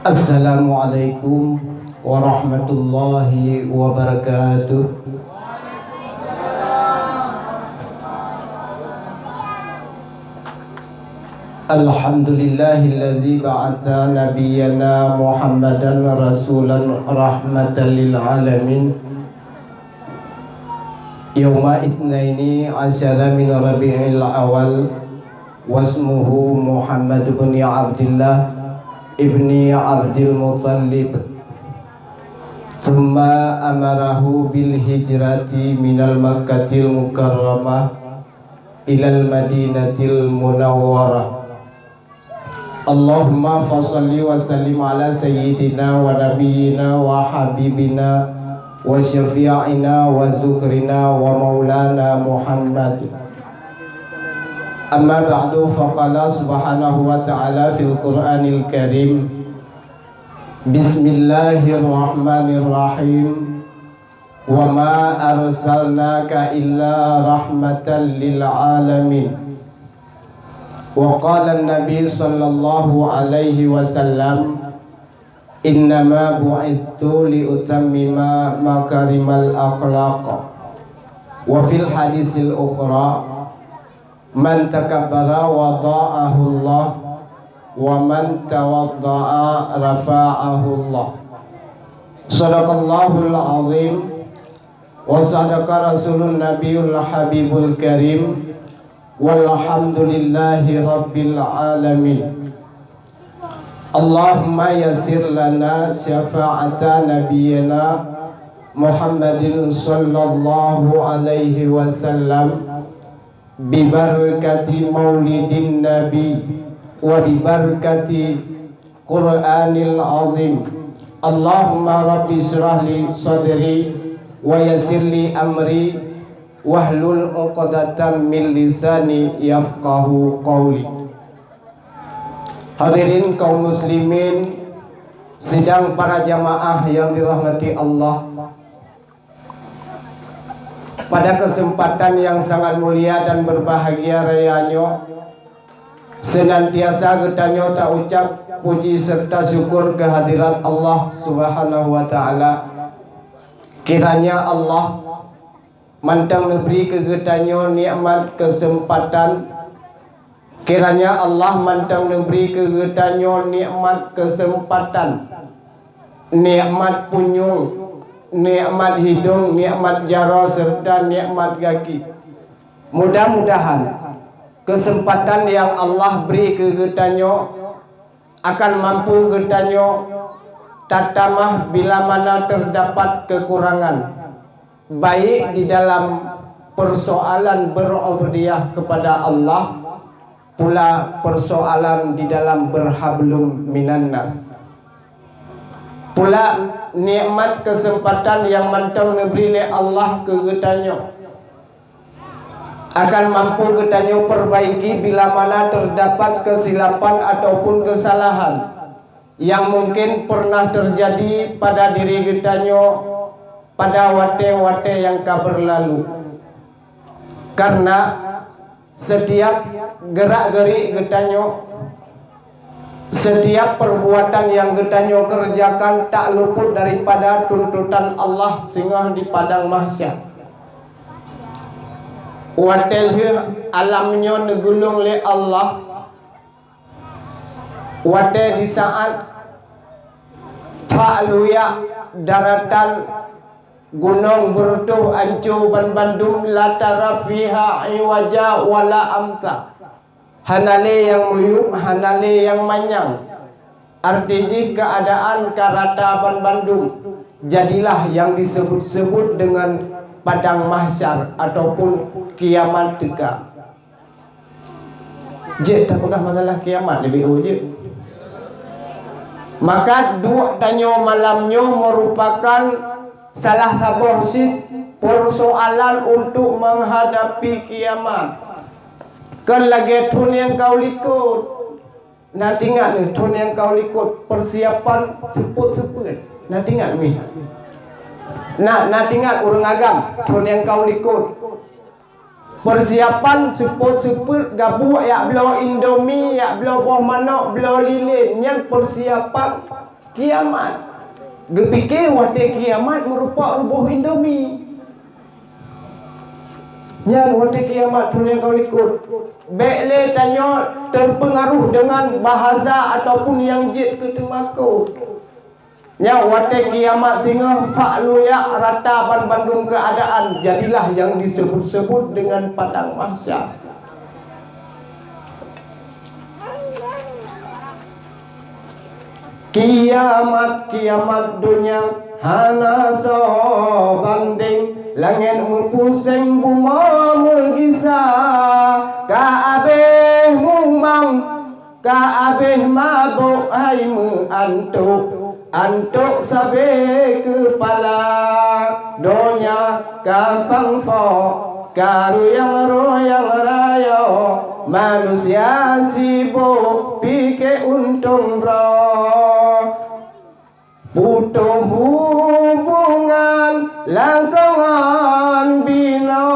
Assalamualaikum warahmatullahi wabarakatuh. Alhamdulillahilladzi ba'atha nabiyyana Muhammadan rasulan rahmatan lil alamin. Yawma itsnaini asyara min Rabi'il awal wasmuhu Muhammad bin Abdullah ibni Abdul Muttalib. Thumma amarahu bil hijrati minal Makkatil Mukarramah ilal Madinatil Munawwarah. Allahumma fassalli wa sallim ala sayyidina wa nabiyyina wa habibina wa syafi'ina wa zukrina wa maulana Muhammad. Amma ba'du, faqala subhanahu wa ta'ala fil Qur'anil Karim. Bismillahirrahmanirrahim. Wa ma arsalnaka illa rahmatan lil alamin. Wa qala an-nabi sallallahu alaihi wasallam, innama bu'ithtu li utammima makarimal akhlaq. Wa fil hadisil ukhra, man takabbara wada'ahu Allah wa man tawadda'a rafa'ahu Allah. Sadaqallahul azim wa sadaqa rasulun nabiyul habibul karim. Walhamdulillahi rabbil alamin. Allahumma yassir lana syafa'ata nabiyyina Muhammadin sallallahu alaihi wasallam bibarakati maulidin nabi wa bibarakati Qur'anil azim. Allahumma rabbi syrah li sadri wa yassir li amri wahlul 'uqdatam min lisani yafqahu qawli. Hadirin kaum muslimin, sidang para jamaah yang dirahmati Allah, pada kesempatan yang sangat mulia dan berbahagia rayanya, senantiasa getanyo tak ucap puji serta syukur kehadirat Allah subhanahu wa ta'ala. Kiranya Allah mantang neberi kegetanyo nikmat kesempatan. Kiranya Allah mantang neberi kegetanyo nikmat kesempatan, nikmat punyung, nikmat hidung, nikmat jaro serta nikmat kaki. Mudah-mudahan kesempatan yang Allah beri kegetanyo akan mampu getanyo tatamah bila mana terdapat kekurangan, baik di dalam persoalan berubudiyah kepada Allah, pula persoalan di dalam berhablum minan nas. Pula nikmat kesempatan yang mantau neberi oleh Allah ke getanyo akan mampu getanyo perbaiki bila mana terdapat kesilapan ataupun kesalahan yang mungkin pernah terjadi pada diri getanyo pada wate-wate yang berlalu. Karena setiap gerak-gerik getanyo, setiap perbuatan yang getanyo kerjakan tak luput daripada tuntutan Allah sehingga di padang mahsyar. Watel alamnya negulung le Allah. Wate di saat fa'luya daratan gunung bertuh ancu ban bandum la tara fiha iwaja wala amta. Hanale yang muyuk, hanale yang manyang. Artinya keadaan karata ban bandung. Jadilah yang disebut-sebut dengan padang mahsyar ataupun kiamat dekat. Je tak pegah masalah kiamat lebih je. Maka dua tanyo malamnya merupakan salah satu persoalan untuk menghadapi kiamat. Kan lagi tun yang kau likut, nak ingat ni tun yang kau likut persiapan ceput-ceput. Nak ingat mi. Nak ingat urang agam tun yang kau likut. Persiapan suput-suput gabuk yak belau indomie, yak belau buah manok, belau lilin. Yang persiapan kiamat. Gepikir wate kiamat merupakan rubuh Indomie. Yang wate kiamat dunia kau ikut. Bekle tanya terpengaruh dengan bahasa ataupun yang jid ke temaku. Yang wate kiamat sehingga fa'lu ya rata ban bandung keadaan, jadilah yang disebut-sebut dengan padang mahsyar. Kiamat dunia hana so banding, langit pusing buma megisa, kaabeh mumang kaabeh mabuk hai antuk sabe kepala, dunia kapang fo karu yang royang raya, manusia sibuk pikir untung bro, butuh hubungan langkongan bina,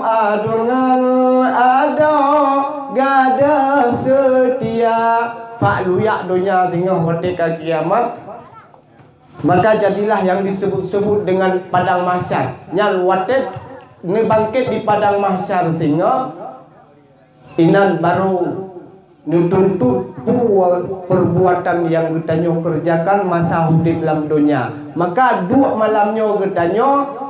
adungan ada gada setia, fa'lu ya dunia tinggal merdeka kiamat. Maka jadilah yang disebut-sebut dengan padang mahsyar. Nyal watet ngebangkit di padang mahsyar sehingga inan baru nutuntut perbuatan yang kita kerjakan masa hidup dalam dunia. Maka dua malamnya kita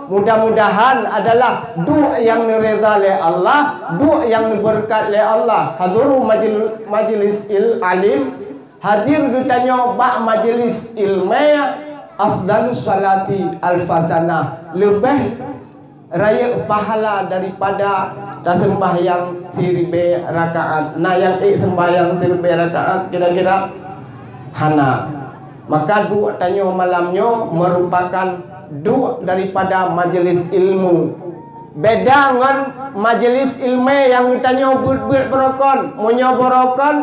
mudah-mudahan adalah dua yang direza oleh Allah, dua yang diberkat oleh Allah. Haduru majlis alim, hadir kita bak majlis ilmiah, afdalus salati alfasanah, lebih raya pahala daripada sembahyang seribu rakaat. Nah yang sembahyang seribu rakaat kira-kira hana. Maka dua tanya malamnya merupakan dua daripada majelis ilmu. Beda dengan majelis ilmu yang ditanya ber berokon, menyoborokon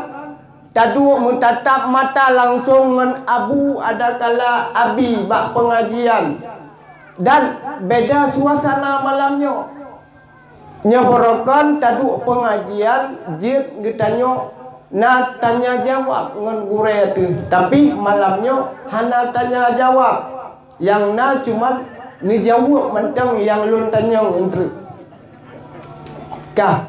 tadu mentatap mata langsung dengan abu ada kala abi bak pengajian. Dan beda suasana malamnya. Nyoborokan tadu pengajian jid ditanya na tanya jawab dengan gure tu. Tapi malamnya hana tanya jawab. Yang na cuma ni jawab mentang yang lun tanya untuk. Kah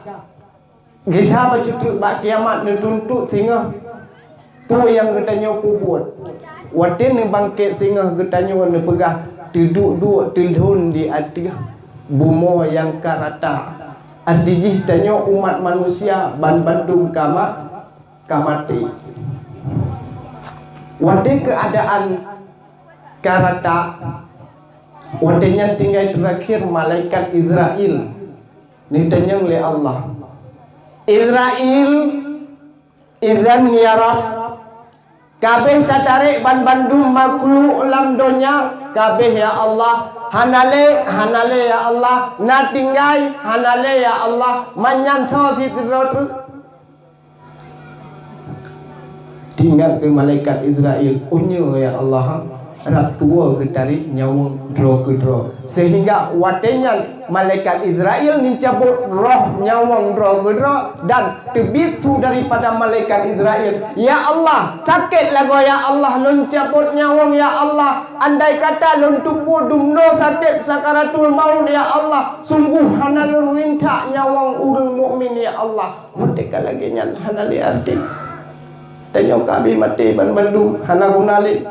kita baca bak kiamat ni tuntut sehingga tu yang ditanya kubur. Watin ni bangkit sehingga ditanya ni pegah duduk tilhun di atas bumi yang karata. Artinya tanya umat manusia bandung kamati. Wate keadaan karata, watenya tinggal terakhir malaikat Israel. Ni tanya oleh Allah. Israel idzan ya Rabb, kabeh tatarik bandung makhluk lam dunia, kabeh ya Allah, hanale ya Allah, na tinggai hanale ya Allah, manyanto si terus tinggal ke malaikat Israel, unyu ya Allah, rak tua ke tarik nyawang dro ke dro, sehingga watenya malaikat Israel ni cabut roh nyawang dro ke dro dan terbitu daripada malaikat Israel. Ya Allah, sakit lagu ya Allah, lun cabut nyawang ya Allah, andai kata lun tubuh dumno sakit sakaratul maut ya Allah, sungguh hana lun minta nyawang urang mukmin ya Allah. Merdeka lagi nyan hana li arti tanya kami mati bandung hana gunali.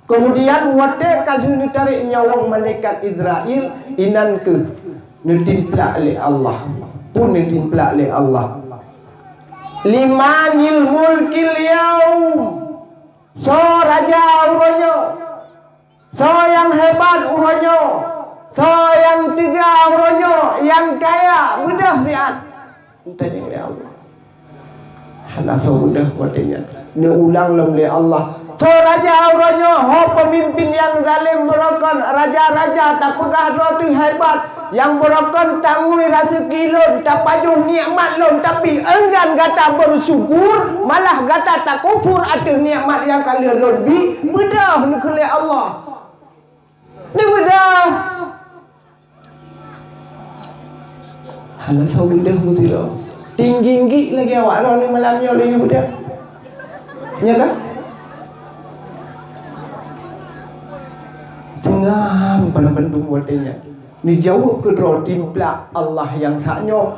Kemudian wate kalau ditarik nyawang malaikat Israel inan ke nutimpla oleh Allah pun nutimpla oleh Allah. Limanil mulkil yaum, so raja uronyo, so yang hebat uronyo, so yang tiga uronyo, yang kaya mudah lihat. Tanya oleh Allah. Hana so mudah watenya. Ni ulang oleh Allah. So raja auranyo, ho pemimpin yang zalim berokon, raja-raja tak pegah roti hebat, yang berokon tangui rasa kilon, tak pajuh nikmat lon, tapi enggan gata bersyukur, malah gata tak kufur atas nikmat yang kalian lebih, bedah ni kali Allah. Ni bedah. Hana tahu bedah betul. Tinggi lagi awak ni malamnya lagi bedah. Ya kan? Jangan bandung wadenya. Ni jauh ke roh timpla Allah yang saknyo.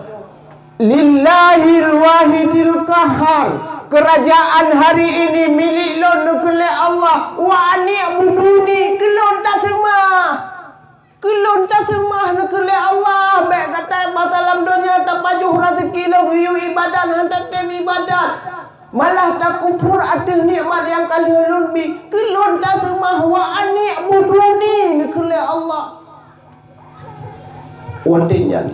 Lillahil wahidil qahar. Kerajaan hari ini milik lo nukle Allah. Wa ani'buduni kelon tak semah. Kelon tak semah nukle Allah. Baik kata masalam dunia tak pajuh rezeki lo hiu ibadat hantar tem ibadat. Malah tak kufur atas nikmat yang kalian bi. Kelon tak semah wa ani'buduni nukle Allah. Wadenya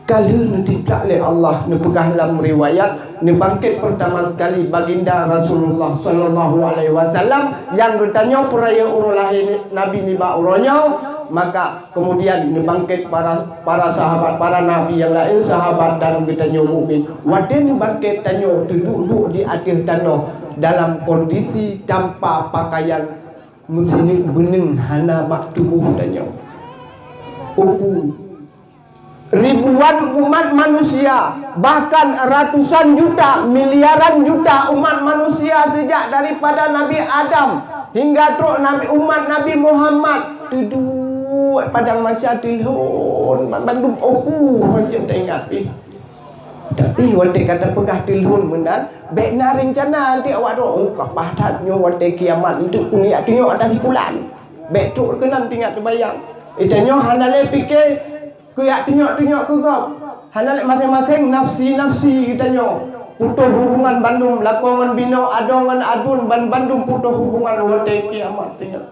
kalian tidak oleh Allah ni pegah dalam riwayat ni bangkit pertama sekali baginda Rasulullah sallallahu alaihi wasallam yang bertanya peraya urulah nabi ni ba uronya, maka kemudian ni bangkit para sahabat, para nabi yang lain, sahabat dan bertanya mukmin. Waden ni bangkit tanya duduk di atas tanah dalam kondisi tanpa pakaian musini bening hana mak tubuh tanya. Ribuan umat manusia, bahkan ratusan juta, miliaran juta umat manusia sejak daripada Nabi Adam hingga truk umat Nabi Muhammad duduk pada masa tilhun bandung macam tak ingat tapi waktu kata pegah tilhun mendan baik na rencana nanti awak doa kapah tatnya waktu kiamat untuk kunia tengok atas bulan baik truk kena tinggal terbayang itanya hanale fikir kuyak tengok-tengok ke kau. Hanal masing-masing nafsi-nafsi kitanya. Putus hubungan bandung lakongan bina adongan adun bandung putus hubungan wate kiamat tinggal.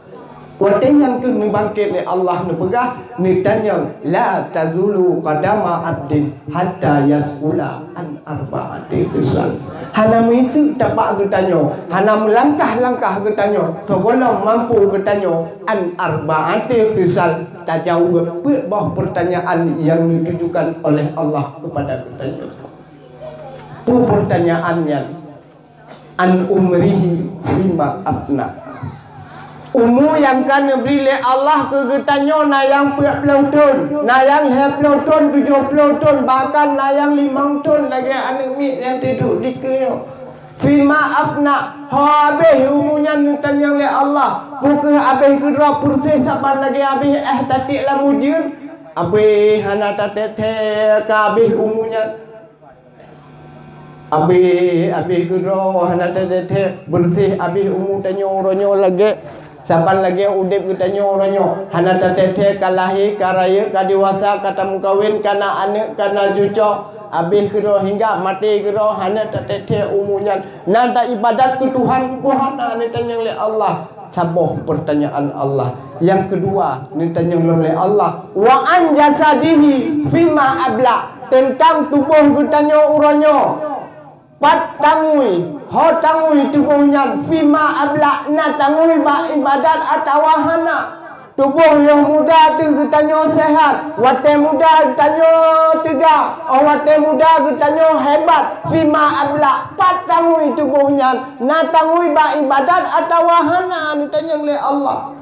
Wate yang ke ni bangkit ni Allah ni pegah ni tanya la tazulu qadama abdin hatta yasqula an arba'ati khisal. Hana misi tapak getanya, hana melangkah-langkah getanya sebelum mampu getanya an arba'ati khisal. Tak jauh bah pertanyaan yang ditujukan oleh Allah kepada kita. Itu pertanyaannya an umrihi fima afna. Umur yang kan beri Allah ke getanya na yang 40 tahun, na yang 20 tahun, 70 tahun, bahkan na yang 5 tahun lagi anak mi yang tidur di keo. Fima afna habis umurnya tanya oleh Allah bukan habis kedua persih saban lagi habis tatik lah mujur habis hana tatete ke habis umurnya habis kedua hana tatete bersih habis umur tanya orangnya lagi saban lagi udip tanya orangnya hana tatete kalahi karaya kadiwasa kata mukawin kana anak kana cucu habis kira hingga mati kira hanya teteh umumnya nada ibadat ke Tuhan ni tanya oleh Allah sabuh pertanyaan Allah. Yang kedua ni tanya oleh Allah wa an jasadihi fima abla tentang tubuh getanya uranya pat tangui ho tangui tubuhnya fima abla na tangui ba ibadat atau hana. Tubuh yang muda tu getanya sehat, wate muda getanya tegak, wate muda getanya hebat. Fima abla patangui tubuhnya, na tangui ba ibadat atau wahana ni tanya oleh Allah.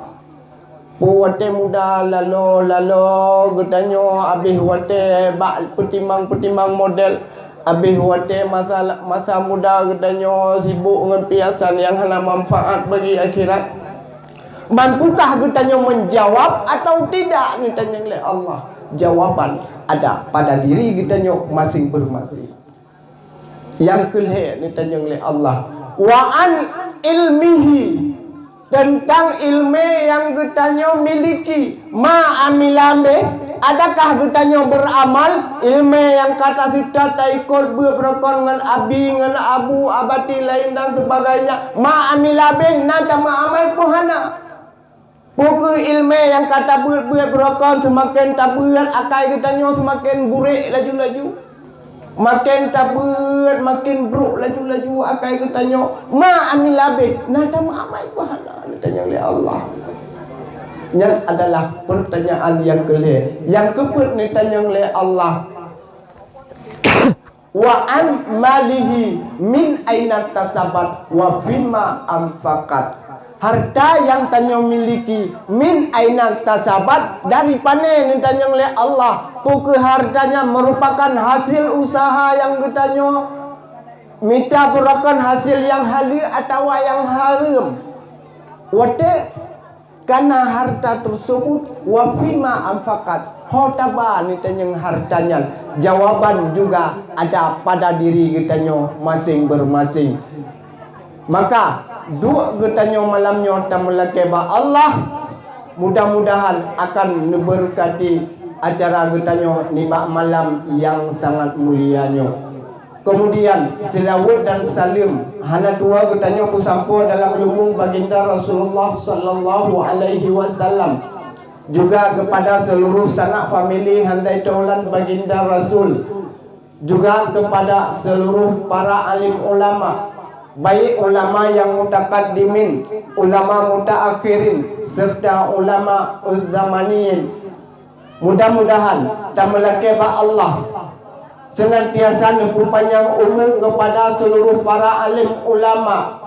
Wate muda lalo getanya habis wate ba petimbang model. Habis wate masa muda getanya sibuk dengan piasan yang hana manfaat bagi akhirat. Mampukah kitanya menjawab atau tidak ni tanya oleh Allah. Jawaban ada pada diri kitanya masing-masing. Yang kelih ni tanya oleh Allah wa an ilmihi tentang ilmu yang kitanya miliki ma amilambe adakah kitanya beramal ilmu yang kata kita tak ikut berperkon dengan abi dengan abu abati lain dan sebagainya ma amilambe nanti ma amal pohana. Buku ilmu yang kata buat berokon semakin tabuat akai kitanya semakin burik laju-laju. Makin tabuat makin buruk laju-laju akai kitanya. Ma amil labih. Nada ma amai pahala ditanya oleh Allah. Yang adalah pertanyaan yang kelih. Yang keempat ditanya oleh Allah. Wa an malihi min aina tasabat wa fima anfaqat. Harta yang tanya miliki min aina tasabat dari panen yang tanya oleh Allah. Pokok hartanya merupakan hasil usaha yang ditanya minta berakan hasil yang halal atau yang haram. Wate karena harta tersebut wa fima anfaqat hotaba ni tanyang hartanya. Jawaban juga ada pada diri kitanya masing-masing. Maka dua kitanya malamnya tamalake ba Allah mudah-mudahan akan memberkati acara kitanya ni malam yang sangat mulianya. Kemudian selawat dan salim hana dua kitanya pusampo dalam lumbung baginda Rasulullah sallallahu alaihi wasallam, juga kepada seluruh sanak famili handai taulan baginda Rasul, juga kepada seluruh para alim ulama, baik ulama yang mutaqaddimin, ulama mutaakhirin serta ulama uzzamaniyin. Mudah-mudahan tamalake ba Allah senantiasa nempuh panjang umur kepada seluruh para alim ulama,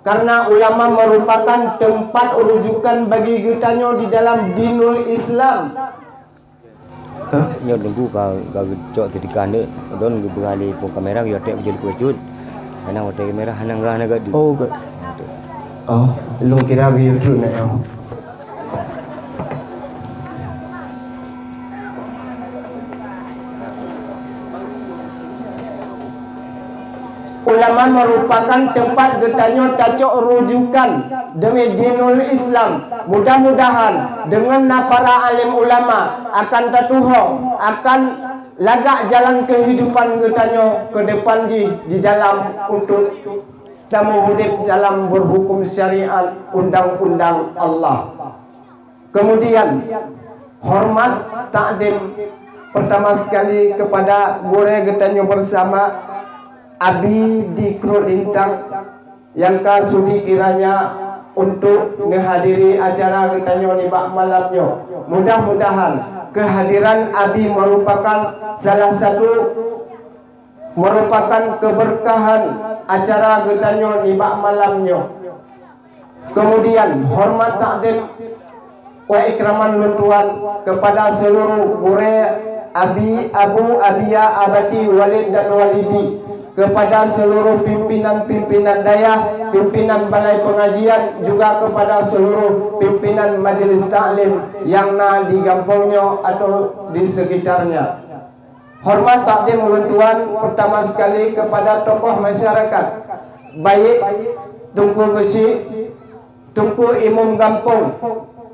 karena ulama merupakan tempat rujukan bagi kitanya di dalam dinul Islam. Nyo tunggu ka cok ketika ande don beralih po kamera yo tek jadi kejut. Ana wote kamera hanang ga naga di. Oh, good. Oh, lu kira gitu na yo. Ulama merupakan tempat getanya tacok rujukan demi dinul Islam. Mudah-mudahan dengan para alim ulama akan tatuho, akan lagak jalan kehidupan getanya ke depan di dalam untuk tamu hidup dalam berhukum syariat undang-undang Allah. Kemudian hormat takdim pertama sekali kepada gure getanya bersama Abi di Krolintang yang kasudi kiranya untuk menghadiri acara getanya ni bak malamnya. Mudah-mudahan kehadiran Abi merupakan salah satu keberkahan acara getanya ni bak malamnya. Kemudian hormat takdim wa ikraman luntuan kepada seluruh gure Abi, Abu, Abia, Abati, Walid dan Walidi, kepada seluruh pimpinan-pimpinan daya, pimpinan balai pengajian, juga kepada seluruh pimpinan majelis taklim yang di kampungnya atau di sekitarnya. Hormat takdim ulun tuan pertama sekali kepada tokoh masyarakat, baik Tunku Gesi, Tunku Imam Kampung,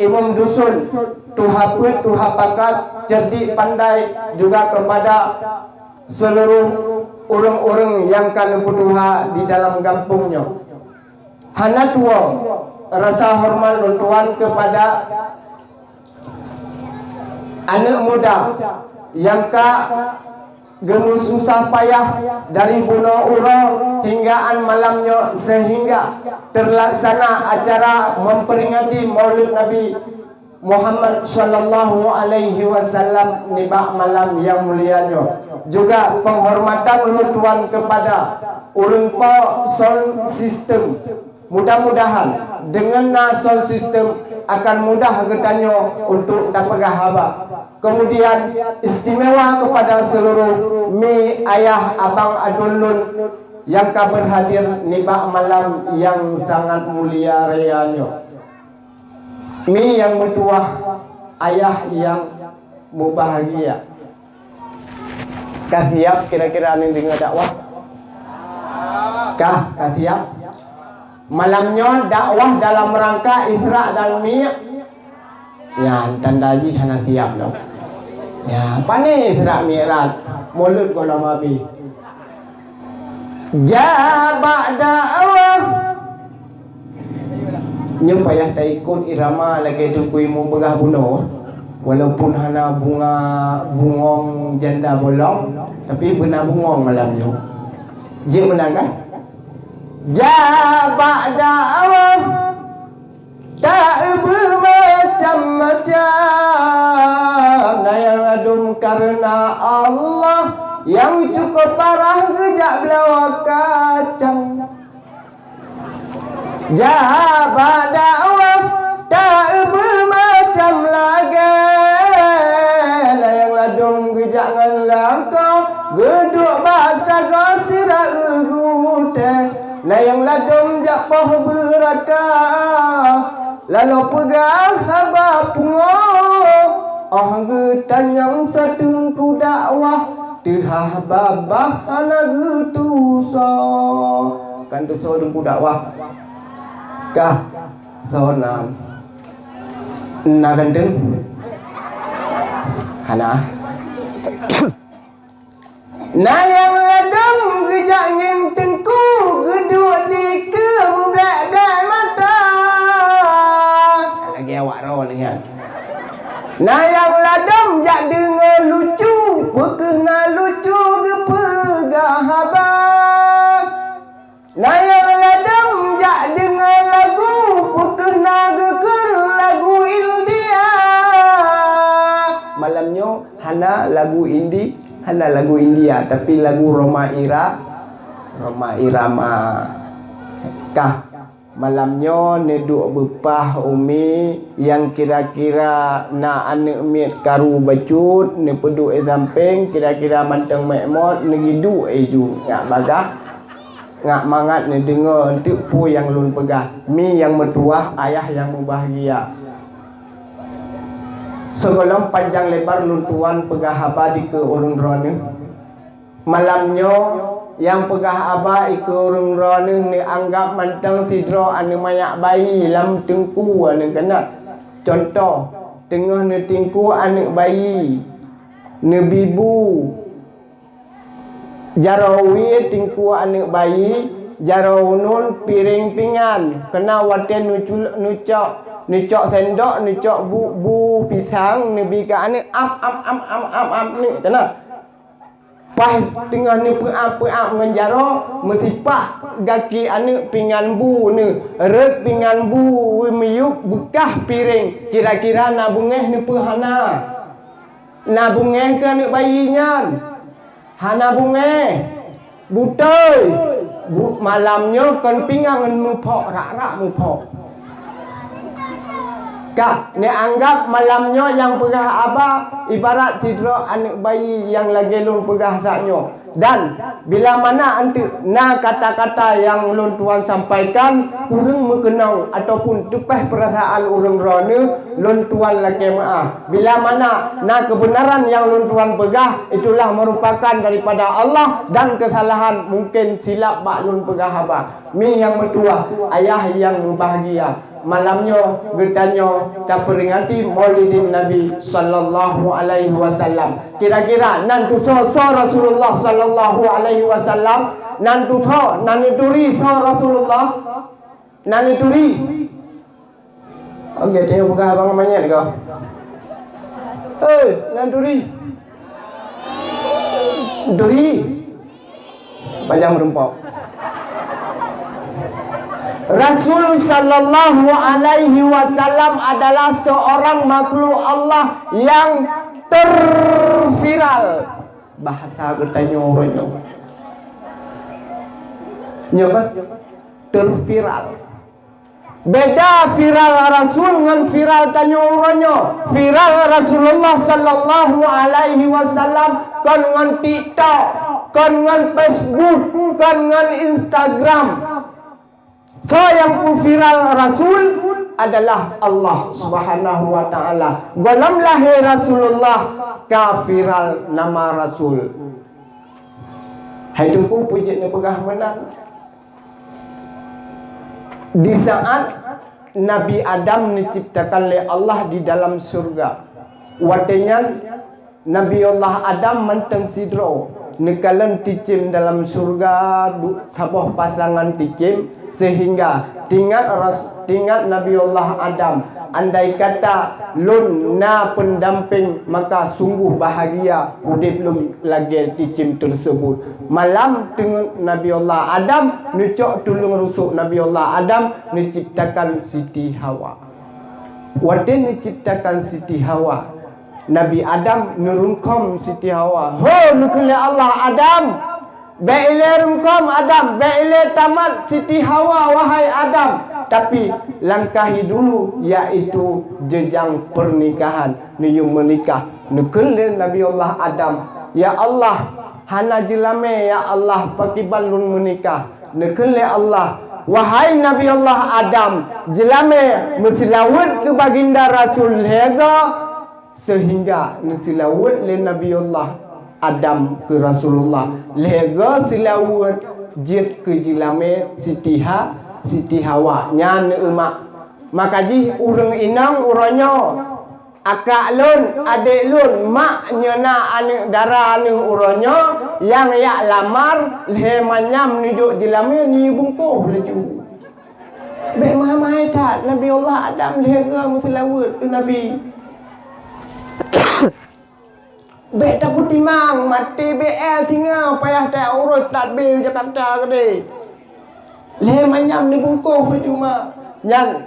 Imam Dusun, Tuha Put, Tuha Pakat, cerdik pandai, juga kepada seluruh orang-orang yang kan bertuha di dalam kampungnya. Hana tua rasa hormat luntuan kepada anak muda yang gemu susah payah dari bunuh ura hingga malamnya sehingga terlaksana acara memperingati Maulid Nabi Muhammad sallallahu alaihi wasallam ni bak malam yang mulianya. Juga penghormatan luntuan kepada urang po sound system. Mudah-mudahan dengan sound system akan mudah getanya untuk dapat haba. Kemudian istimewa kepada seluruh mi ayah abang adulun yang berhadir ni bak malam yang sangat mulia reanya. Mi yang bertuah, ayah yang mubahagia. Kah siap kira-kira ni dengar dakwah? Kah siap? Malamnya dakwah dalam rangka Isra dan Mi'raj. Ya, tanda haji hana siap dah. Ya, pane Isra Mi'raj? Mulut kau lama bi. Jabak dakwah. Nya payah tak ikut irama lagi tu kuimu begah bunuh. Walaupun hana bungong janda bolong, tapi benar bungong malamnya. Jin menang kan? Jabak dakwah tak bermacam-macam, yang adum karena Allah yang cukup parah gejak belawak kacang. Jabak dakwah tak bermacam lagi, yang ladung gejak ngelangkau geduk bahasa gosira ugu Adam japah beraka lalu pegang haba pungo getanyang satungku dakwah tehah babah anak getuso kan tuso dungku dakwah kah sonan na gandeng hana na yang ladang gejak ngintengku geduk di kebelak-belak mata lagi awak rawan dengan na yang ladang jak dengar lucu pekena lucu gepegah habang na yang ladang jak dengar lagu pekena geker lagu India malamnya hana lagu Indi hana lagu India tapi lagu Roma Irama kah malamnya neduk bepah umi yang kira-kira na anak miet karu bacut ne peduk samping kira-kira manteng mekmot negidu ju ngak bagah ngak mangat ne dengar entuk pu yang lun pegah mi yang mertuah ayah yang bahagia segolong panjang lebar lun tuan pegah haba di ke urung rone malamnya yang pegah aba ike urung rone ni anggap manteng sidro ane mayak bayi lam tengku ane kena contoh tengah ni tengku anak bayi ni bibu jarawi tengku anak bayi jarawunun piring pingan kena waten nucok sendok nucok bu pisang ni bika ane am ni kena pas tengah ni peap menjaro mesipak gaki ane pingan bu ni red pingan bu miyuk bekah piring kira-kira nabungeh ni pehana nabungeh ke anak bayinya hana bungeh butoy malamnya kan pingang mupok rak mupok kak ni anggap malamnya yang pegah abah ibarat tidro anak bayi yang lagi lun pegah saknyo dan bila mana antu na kata-kata yang lun tuan sampaikan kurang mengenang ataupun tepah perasaan urang rone lun tuan lagi maaf bila mana na kebenaran yang lun tuan pegah itulah merupakan daripada Allah dan kesalahan mungkin silap bak lun pegah abah mi yang mertua ayah yang bahagia malamnya gertanya tak peringati Maulidin Nabi sallallahu alaihi wasallam kira-kira nanti so Rasulullah sallallahu alaihi wasallam nanti so nanituri so Rasulullah nanituri okey dia buka abang manyet kau nanturi duri panjang rempok Rasul sallallahu alaihi wasallam adalah seorang makhluk Allah yang terviral bahasa bertanya orangnya nyoba terviral beda viral Rasul dengan viral tanya orangnya viral Rasulullah sallallahu alaihi wasallam kan dengan TikTok kan dengan Facebook kan dengan Instagram. So yang viral Rasul adalah Allah Subhanahu wa taala. Golam lahir Rasulullah ka viral nama Rasul. Hai tungku puji pegah menang. Di saat Nabi Adam diciptakan oleh Allah di dalam surga. Watenya Nabi Allah Adam menteng sidro. Nekalan ticim dalam surga sabah pasangan ticim sehingga tinggal Nabi Allah Adam andai kata lun na pendamping maka sungguh bahagia udip belum lagi ticim tersebut malam dengan Nabi Allah Adam nucok tulung rusuk Nabi Allah Adam diciptakan Siti Hawa waden diciptakan Siti Hawa Nabi Adam nurungkom Siti Hawa. Ho nukule Allah Adam. Baile rungkom Adam. Baile tamat Siti Hawa wahai Adam. Tapi langkahi dulu yaitu jenjang pernikahan. Nuyung menikah. Nukule Nabi Allah Adam. Ya Allah hana jelame ya Allah pakiban lun menikah. Nukule Allah wahai Nabi Allah Adam, jelame mesilawat ke baginda Rasul hega sehingga mesilawat le Nabi Allah Adam ke Rasulullah lega silawat jid ke jelame Siti Hawa nyan emak makaji urang inang uranyo akak lun adik lun mak nyena ane dara ane uranyo yang yak lamar le manyam niduk jelame ni bungkuh laju be mahai tak Nabi Allah Adam lega mesilawat ke Nabi be tak putimang mati BL singa payah tak urut tak bil Jakarta gede le manyam ni bungkuh cuma yang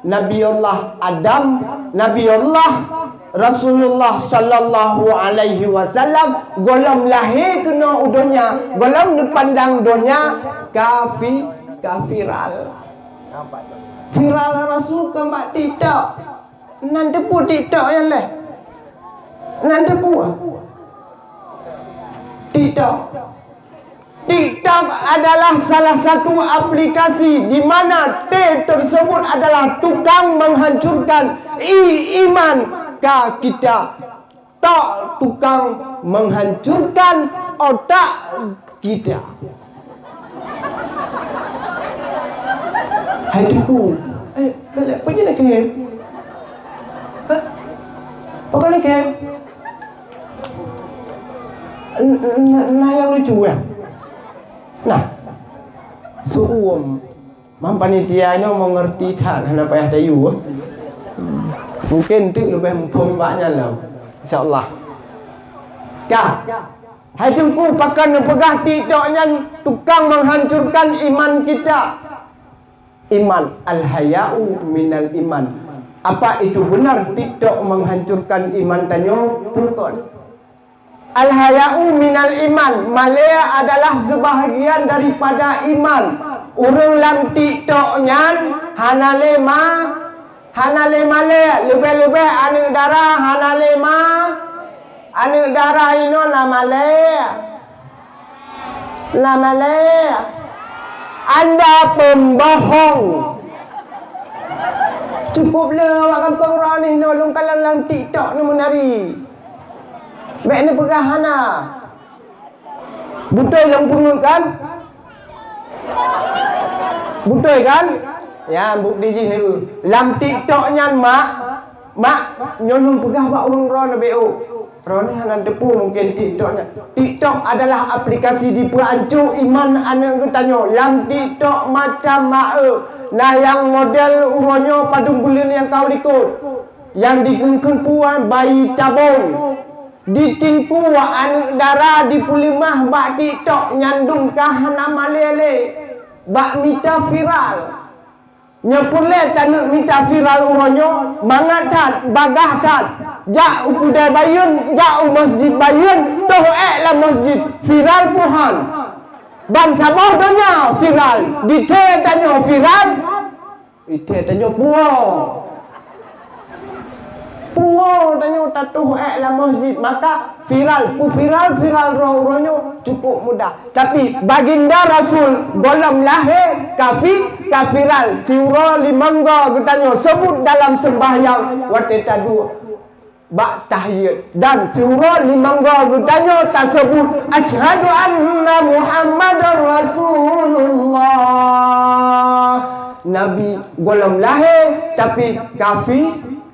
Nabi Allah Adam Nabi Allah Rasulullah sallallahu alaihi wasallam golom lahir kena udonya golom dipandang donya kafiral viral Rasul kembak tidak nanti pun tidak yang leh nanti pun TikTok adalah salah satu aplikasi di mana T tersebut adalah tukang menghancurkan iman kita. Tak tukang menghancurkan otak kita. Hatiku. Apa je nak kena? Apa kau nak kena? Nah yang lucu ya. Nah, panitia ini mau ngerti tak nak payah dayu. Mungkin tu lebih pembaknya lah. InsyaAllah. Kah? Hajumku pakan pegah TikToknya tukang menghancurkan iman kita. Iman al-haya'u minal iman. Apa itu benar TikTok menghancurkan iman tanyo? Bukan. Al-haya'u minal iman. Malaya adalah sebahagian daripada iman. Urang lam TikToknya hanale male lebih-lebih anu darah hanale anu darah ino la male Anda pembohong. Cukup le awak kampung ra ni nolong kalan lam TikTok ni menari. Baik ni pegahana. Betul yang pungut kan? Betul kan? Ya, bukti je ni. Lam TikToknya mak nyolong pegah bak urang ron BO. Ron ni hanan depu mungkin TikToknya. TikTok adalah aplikasi di perancu iman ane getanyo. Lam TikTok macam mae. Nah yang model uronyo padung bulan yang kau ikut. Yang dikengkeng puan bayi tabung. Ditingku anu darah di pulimah bak TikTok nyandung kahana malele bak mita viral nyepule tanuk mita viral uronyo mangat tat bagah tat jak upudai bayun jak masjid bayun toh la masjid viral puhan ban sabah donya viral dite tanyo viral ite tanyo pungo tanyo tatuh la masjid maka viral ronyo cukup mudah tapi baginda Rasul golong lahir kafiral sura limangga getanyo sebut dalam sembahyang wateta dua bak tahiyat dan sura limangga getanyo tersebut asyhadu anna muhammadar rasulullah Nabi golong lahir tapi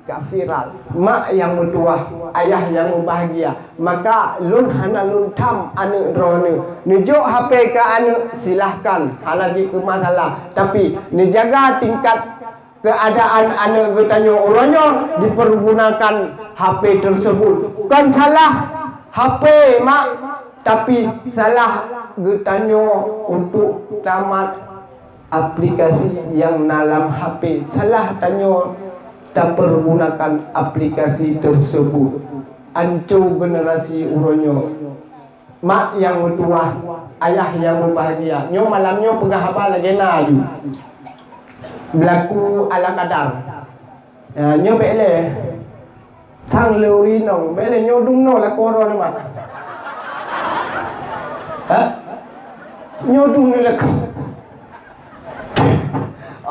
kafiral mak yang bertuah ayah yang berbahagia maka lun hana lun tam anu drone nunjuk HP ke anu silahkan hana jika masalah tapi ni jaga tingkat keadaan anu getanyo orangnya dipergunakan HP tersebut kan salah HP mak tapi salah getanyo untuk tamat aplikasi yang dalam HP salah tanyo tak pergunakan aplikasi tersebut ancu generasi uronyo mak yang bertuah ayah yang berbahagia nyo malamnya pegah apa lagi naju berlaku ala kadar nyo bele sang leuri nong bele nyo dung no la koro ni mak nyo dung ni la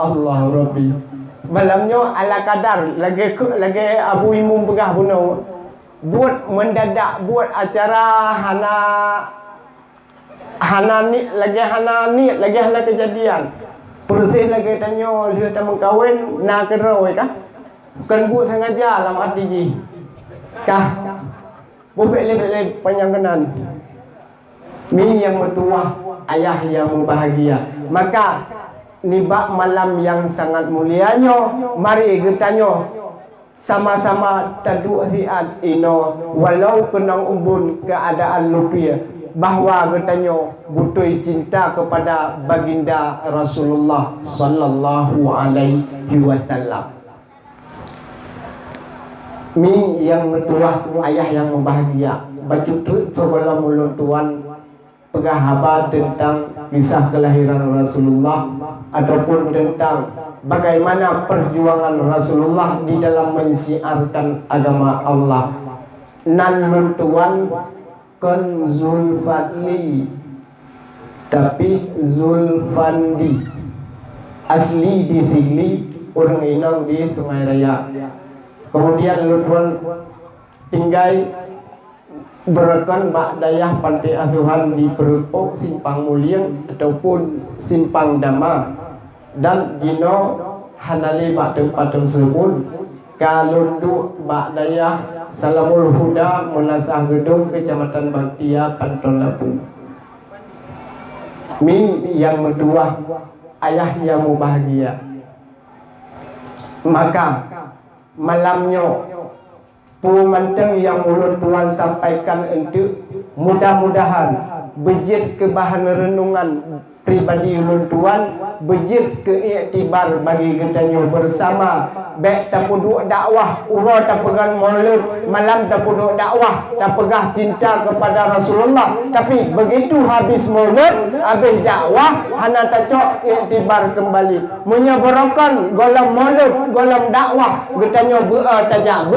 Allah Rabbi. Malamnya ala kadar lagi Abu Imum pegah bunuh. Buat mendadak buat acara hana kejadian. Persis lagi tanya dia tak mengkawin nak keroi kah? Bukan buat sengaja dalam hati ji. Kah? Bobek-lebek panjangkenan. Mi yang mertua, ayah yang berbahagia. Maka nibak malam yang sangat mulianya, mari kita tanya sama-sama taduk riat ino walau kenang umbun keadaan lupia bahawa katanya butuh cinta kepada baginda Rasulullah sallallahu alaihi wasallam. Mi yang mertua, ayah yang berbahagia. Baca tu segala mulut tuan pegah habar tentang kisah kelahiran Rasulullah ataupun tentang bagaimana perjuangan Rasulullah di dalam mensiarkan agama Allah. Nan mentuan kan Zulfadli tapi Zulfandi asli di Sigli, orang Inang di Sungai Raya. Kemudian lutuan tinggal berekan bak dayah pantai asuhan di Perupok Simpang Muliang ataupun Simpang Dama, dan Gino hanali bak tempat tersebut kalundu bak dayah Salamul Huda Menasah Gedung Kecamatan Baktia Pantun Lampung. Mi yang kedua, ayah yang bahagia. Maka malamnya pemantang yang mulut Tuhan sampaikan untuk mudah-mudahan bejit ke bahan renungan pribadi ulun Tuhan, bejit ke iktibar bagi kita bersama. Baik tak puduk dakwah urah tak pegang maulud, malam tak puduk dakwah tak pegah cinta kepada Rasulullah, tapi begitu habis maulud, habis dakwah hana tak cok iktibar kembali menyebarakan golong maulud, golong dakwah getanya tajak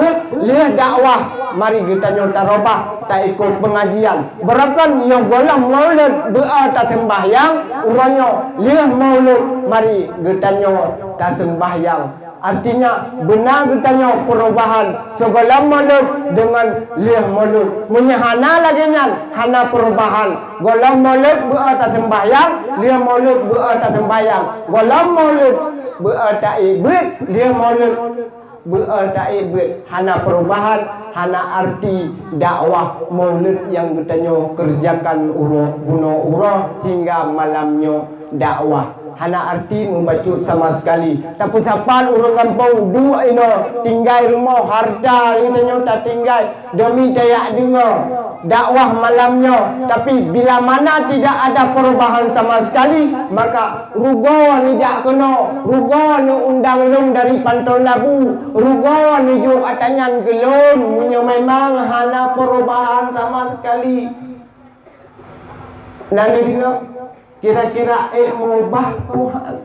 leh dakwah, mari getanya tarobah tak ikut pengajian berakan yang golong maulud tak sembahyang urangnya leh maulud, mari getanya tak sembahyang. Artinya benar getanya perubahan segala maulud dengan leh maulud. Menyahana lagi nyan hana perubahan. Golong maulud tak sembahyang, leh maulud tak sembahyang. Golong maulud tak ibad, leh maulud tak ibad. Hana perubahan, hana arti dakwah maulud yang getanya kerjakan bunuh urah hingga malamnya dakwah. Hana arti membaca sama sekali. Tapi siapa orang kampung dua ino tinggal rumah harta kita tak tinggal demi daya dengar dakwah malamnya, tapi bila mana tidak ada perubahan sama sekali, maka rugo ni jak kena, rugo ni undang lum dari Pantol Labu, rugo ni juk atanyan gelun, punya memang hana perubahan sama sekali. Nanti dengar kira-kira mengubah Tuhan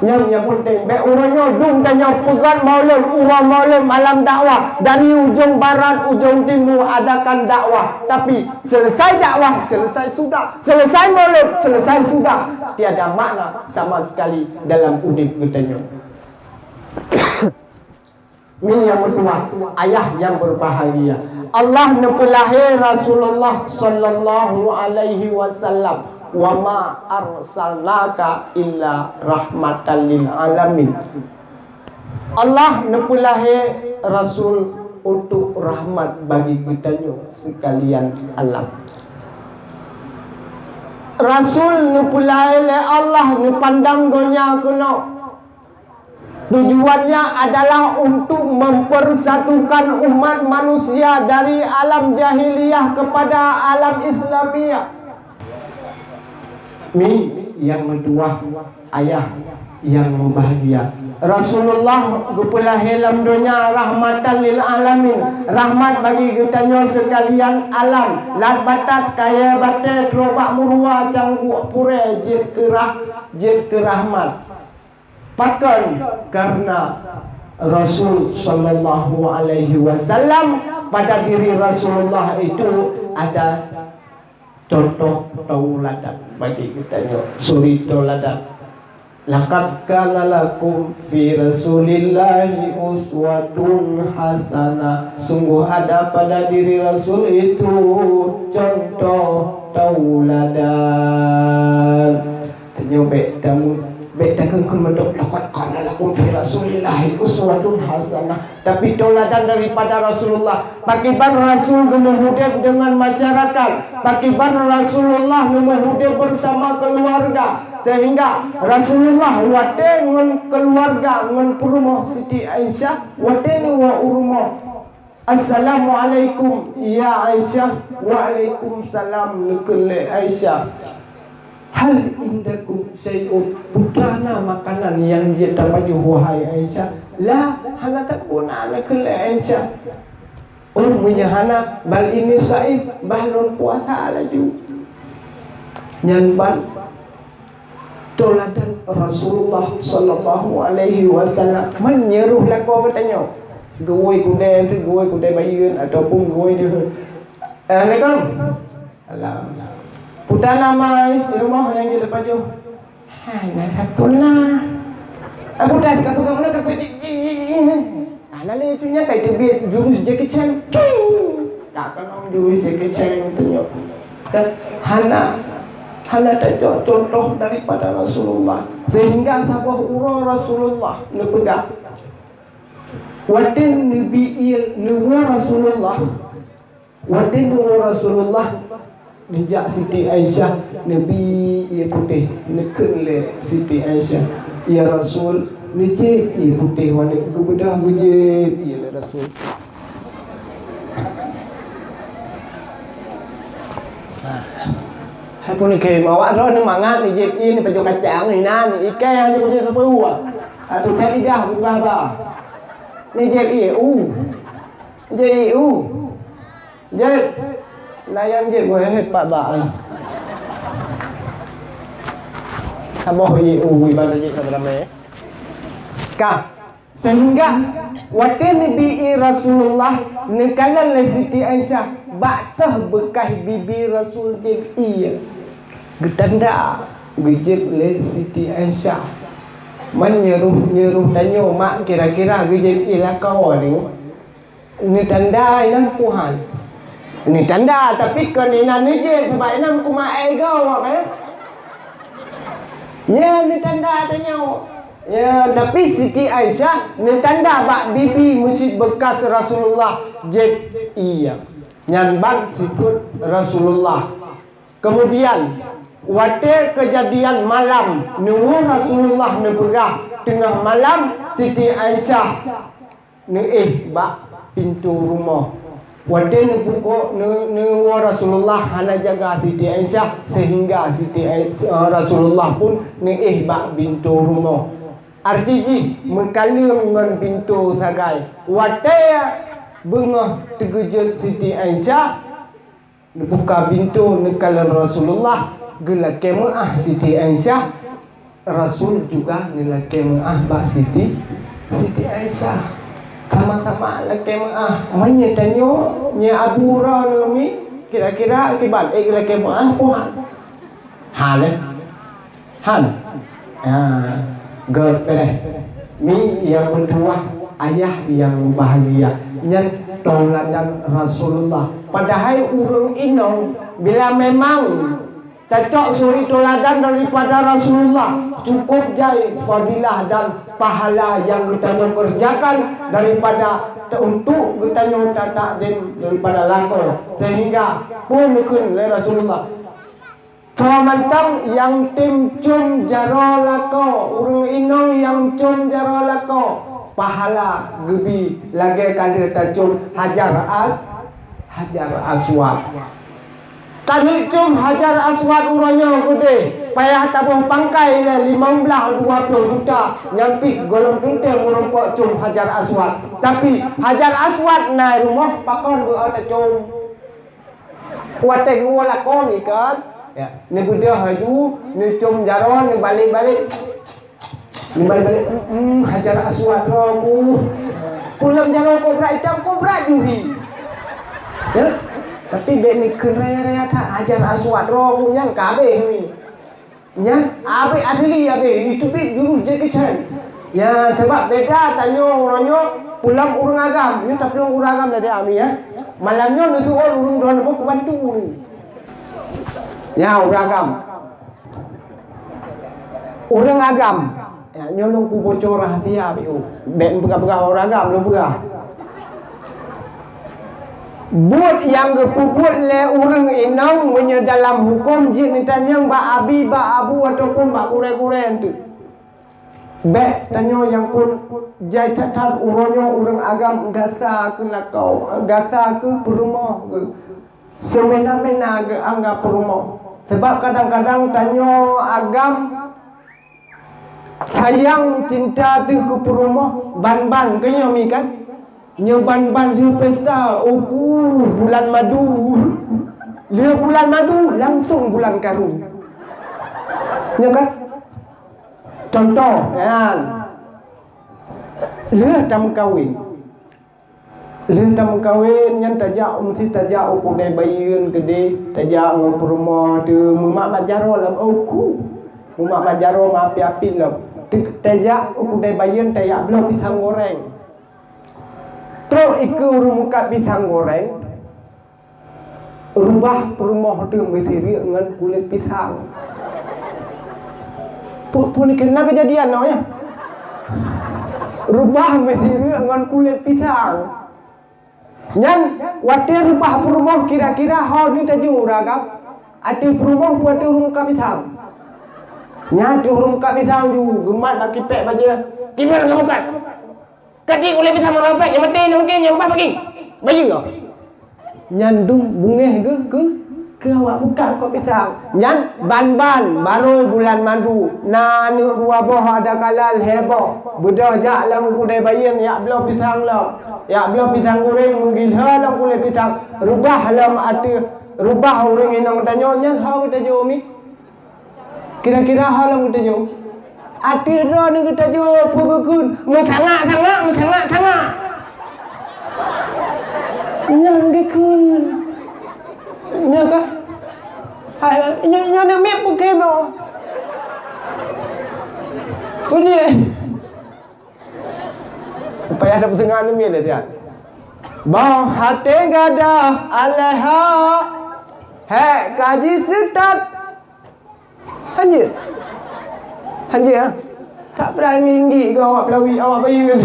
yang penting baik orangnya dung tanya pegang maulud, urang maulud malam dakwah dari ujung barat ujung timur adakan dakwah, tapi selesai dakwah selesai sudah, selesai maulud selesai sudah, tiada makna sama sekali dalam udip katanya. Ini yang kedua, ayah yang berbahagia. Allah nepelahi Rasulullah sallallahu alaihi wasallam, wa ma arsalnaka illa rahmatan lil alamin. Allah nepelahi Rasul untuk rahmat bagi kita sekalian alam. Rasul nepelahi oleh Allah nepandang dunia kuno. Tujuannya adalah untuk mempersatukan umat manusia dari alam jahiliyah kepada alam Islamiyah. Mi yang kedua, ayah yang bahagia. Rasulullah gupulahi dalam dunia rahmatan lil alamin, rahmat bagi kitanya sekalian alam. Lat batat kaya batet robak murwa canggu pure jid kerahmat. Pakan karena Rasul sallallahu alaihi wasallam, pada diri Rasulullah itu ada contoh tauladan bagi kita, suri tauladan. Laqad kana lakum fi Rasulillahi uswatun hasanah. Sungguh ada pada diri Rasul itu contoh tauladan. Ternyobek tamu bedakan kun mendok laqad kana lakum fi Rasulillahi uswatun hasanah. Tapi tauladan daripada Rasulullah. Pakiban Rasul hidup dengan masyarakat, pakiban Rasulullah hidup bersama keluarga, sehingga Rasulullah wate dengan keluarga dengan rumah Siti Aisyah wate wa rumah. Assalamualaikum ya Aisyah. Waalaikumsalam nikule Aisyah. Hal indakum syai'un, bukanlah makanan yang dia dapat wahai Aisyah. La hana tak guna nikule Aisyah. Umumnya hana bal ini saib bahlun puasa laju. Nyanban toladan Rasulullah sallallahu alaihi wasallam menyeruh lako bertanya. Gawai kudai tu gawai kudai bayian ataupun gawai dia. Assalamualaikum. Alhamdulillah. Putar nama di rumah yang di depan tu. Nak sapunlah. Putar sekat pegang mana kafe. Nale tu nya kai tebit jurus Jackie Chan. Tak kan jurus Jackie Chan tu nyo. Kan hana tak contoh daripada Rasulullah, sehingga sabah urang Rasulullah nak pegang. Watin nabi nuwa Rasulullah. Watin nuwa Rasulullah. Dijak Siti Aisyah Nabi ia putih nekele Siti Aisyah ya Rasul nije ia putih warna kebedah guje ia Rasul. Hai pun ke bawa ro ni mangat nije ini pejo kacang ni nan ikai hanya guje perlu atau cari dah bukan apa nije EU jadi EU jadi layan je gue hebat banget. Aboh EU ibadah je sama-sama. Kah sehingga waktu Nabi Rasulullah nekalan le Siti Aisyah baktah bekas bibi Rasul je iya. Getanda gejep le Siti Aisyah. Menyeruh tanya mak kira-kira gejep ialah kau ni. Ini tanda inan Tuhan. Ini tanda tapi keninan ni je sebab enam kuma ego kan. Ya ni tanda tanya. Ya tapi Siti Aisyah ni tanda bak bibi musib bekas Rasulullah je iya. Nyan bang siput Rasulullah. Kemudian waktu kejadian malam nunggu Rasulullah nepegah tengah malam Siti Aisyah ni bak pintu rumah. Wadah ni pukul ni Rasulullah hana jaga Siti Aisyah sehingga Siti Rasulullah pun ni bak pintu rumah. Artinya mengkalim dengan pintu sagai. Wadah bengah terkejut Siti Aisyah buka pintu ni kalan Rasulullah gelak kemaah Siti Aisyah. Rasul juga gelak kemaah bak Siti Aisyah. Sama-sama laki maah manya tanyo nya Abu Hurairah ni kira-kira akibat laki maah Tuhan han ni yang kedua ayah yang bahagia yang tauladan Rasulullah. Padahal urang inong bila memang cocok suri tauladan daripada Rasulullah cukup jai fadilah dan pahala yang kita kerjakan daripada untuk kita tak daripada lakon sehingga pun mungkin oleh Rasulullah. Mantap yang tim cum jaro lako urung inong yang cum jaro lako pahala gebi lagi kali tajum hajar aswad. Tadi cum hajar aswad urangnya gede payah tabung pangkai 15-20 juta nyampi golong tunteng merompok cum hajar aswad. Tapi hajar aswad naik rumah pakon gua ada cum kuatnya gua lakon ikan ya ni gede haju ni cum jaron ni balik-balik hajar aswad roh pulang jaron kobra hitam kobra juhi ya. Tapi bek ni keraya-raya tak ajar aswad roh punya kabeh ni. Ya, abe asli abe itu bit dulu je kecil. Ya, sebab beda tanya orangnya pulang urang agam. Ni tak pulang urang agam dari ami ya. Malamnya nusu urang doan mau bantu. Ya, urang agam. Urang agam. Ya, nyolong pu bocor rahasia abe. Ben buka-buka urang agam lu buka. Buat yang gepuput le urang inang punya dalam hukum jin tanya ba abi ba abu ataupun ba kure-kure tu. Be tanya yang pun jai tatar uronyo urang agam gasa ke lakau, gasa ke perumah ke. Semena-mena ke anggap perumah. Sebab kadang-kadang tanya agam sayang cinta tu ke perumah ban-ban ke nyomi kan. Nyoban-ban dia pesta bulan madu. Dia bulan madu langsung bulan karung. Ya kan? Contoh kan. Dia tam kawin. Dia tam kawin yang tajak mesti tajak kedai bayin gede, tajak ngom rumah tu mak majaro lam aku. Mak majaro ma api-api lam. Tajak kedai bayin tajak belum pisang goreng. Terus ikut rumukat pisang goreng, rubah perumah tu mesti dengan kulit pisang. Pun kena kejadian no ya. Rubah mesti dengan kulit pisang. Yang waktu rubah perumah kira-kira hal ni tajuk ragam. Ada perumah buat rumukat pisang. Nyatu rumukat pisang tu gemat bagi pek baja. Gimana rumukat? Kaki oleh bisa merapet yang mati yang mungkin yang apa pagi baju kau nyandu bungeh ke awak buka kau pisang nyan ban-ban baru bulan madu nanu dua boh ada kalal heboh budak jak lam kudai bayin ya belum pisang lam ya belum pisang goreng menggila lam kulit pisang rubah lam ada rubah orang inang tanya nyan hau kita jauh mi kira-kira hau lam kita jauh Ati ro ni kita jo pukul sangat. Nyang gekun. Nyaka. Hai nyang mep bukan no. Kuji. Payah ada pesengan ni dia dia. Bah hati gada aleha. Hai kaji start. Anjir. Hanji ya, tak berani tinggi ke awak pelawi awak bayi tu.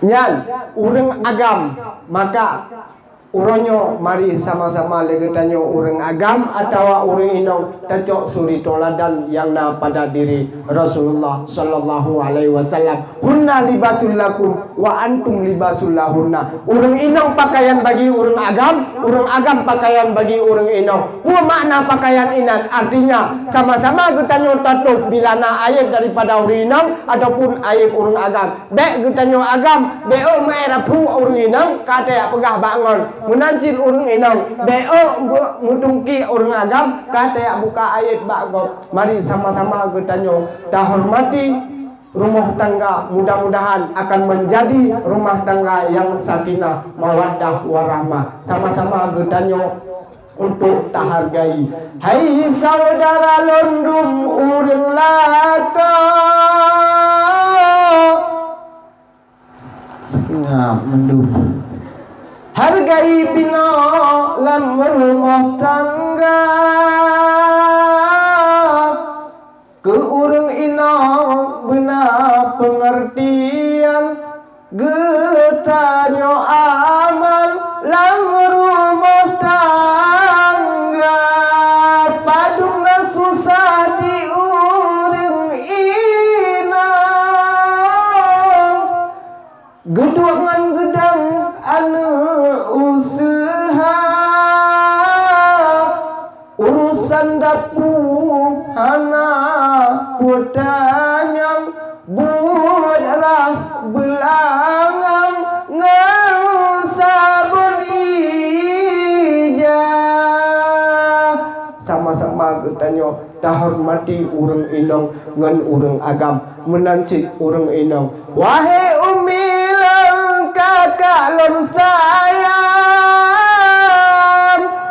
Nyan, urang agam maka uronyo mari sama-sama lagi tanya urang agam atau urang inong tajok suri toladan yang na pada diri Rasulullah sallallahu alaihi wasallam. Hunna libasul lakum wa antum libasul lahunna. Urang inong pakaian bagi urang agam pakaian bagi urang inong. Apa makna pakaian inan? Artinya sama-sama kita nyo tutup bila na aib daripada urang inong ataupun aib urang agam. Bek kita nyo agam, beo merapu urang inong kata pegah bangun. Menancil urang inang beo mutungki urang agam kata buka ayat bagop. Mari sama-sama kita nyo hormati rumah tangga, mudah-mudahan akan menjadi rumah tangga yang sakinah mawaddah warahmah. Sama-sama kita nyo untuk tahargai. Hai saudara londum urang laka ngap mendung hargai bina lan rumah tangga ke urang inang benar pengertian getanyo amal lan rumah tangga padungna susah di urang inang gedungan gedang anu usaha urusan dapur hana putanyang budrah belangang ngang sabun ija sama-sama kita nyo hormati urang inong ngan urang agam menancik urang inong wahai umilang kakak lon sayang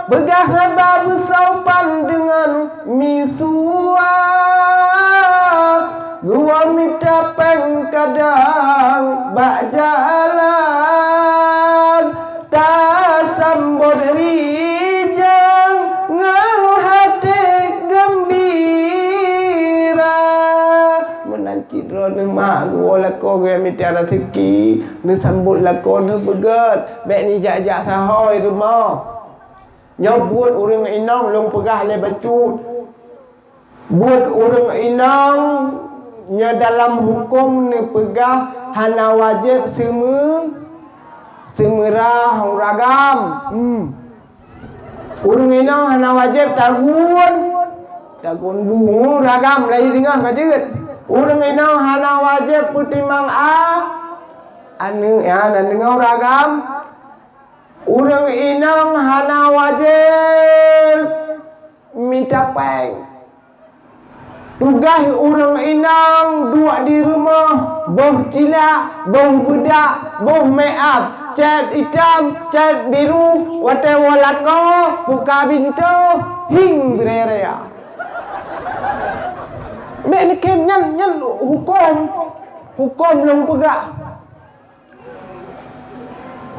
begah babu saw kadang bak jalan tak sambut rijang ngang hati gembira menanti drone mak gua lako ge mitiara rezeki ni sambut lako ni begat bek ni jak-jak sahoi rumah nyobut urang inang long pegah le bacut buat urang inang nya dalam hukum ni pegah hana wajib semerah ragam urang inang hana wajib tagun bungu ragam lai tengah kajet urang inang hana wajib putimang anu ya dan dengar ragam urang inang hana wajib minta peng tugas orang inang dua di rumah bau cilak, bau bedak, bau make up, cat hitam, cat biru, wate walako, buka pintu, hing bererea. Mek ni kem nyan hukum belum pegak.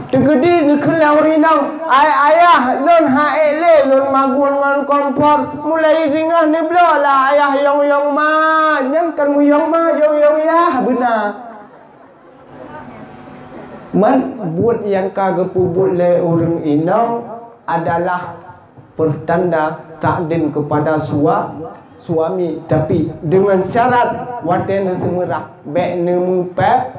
Tegedi ni kelau rinang ayah lon haele lon magun ngan kompor mulai zingah ni bela lah ayah yong ma nyan kan mu yong ma yong ya benar man buat yang kagak pubut le orang inang adalah pertanda takdim kepada suami tapi dengan syarat waten semerah bek nemu pep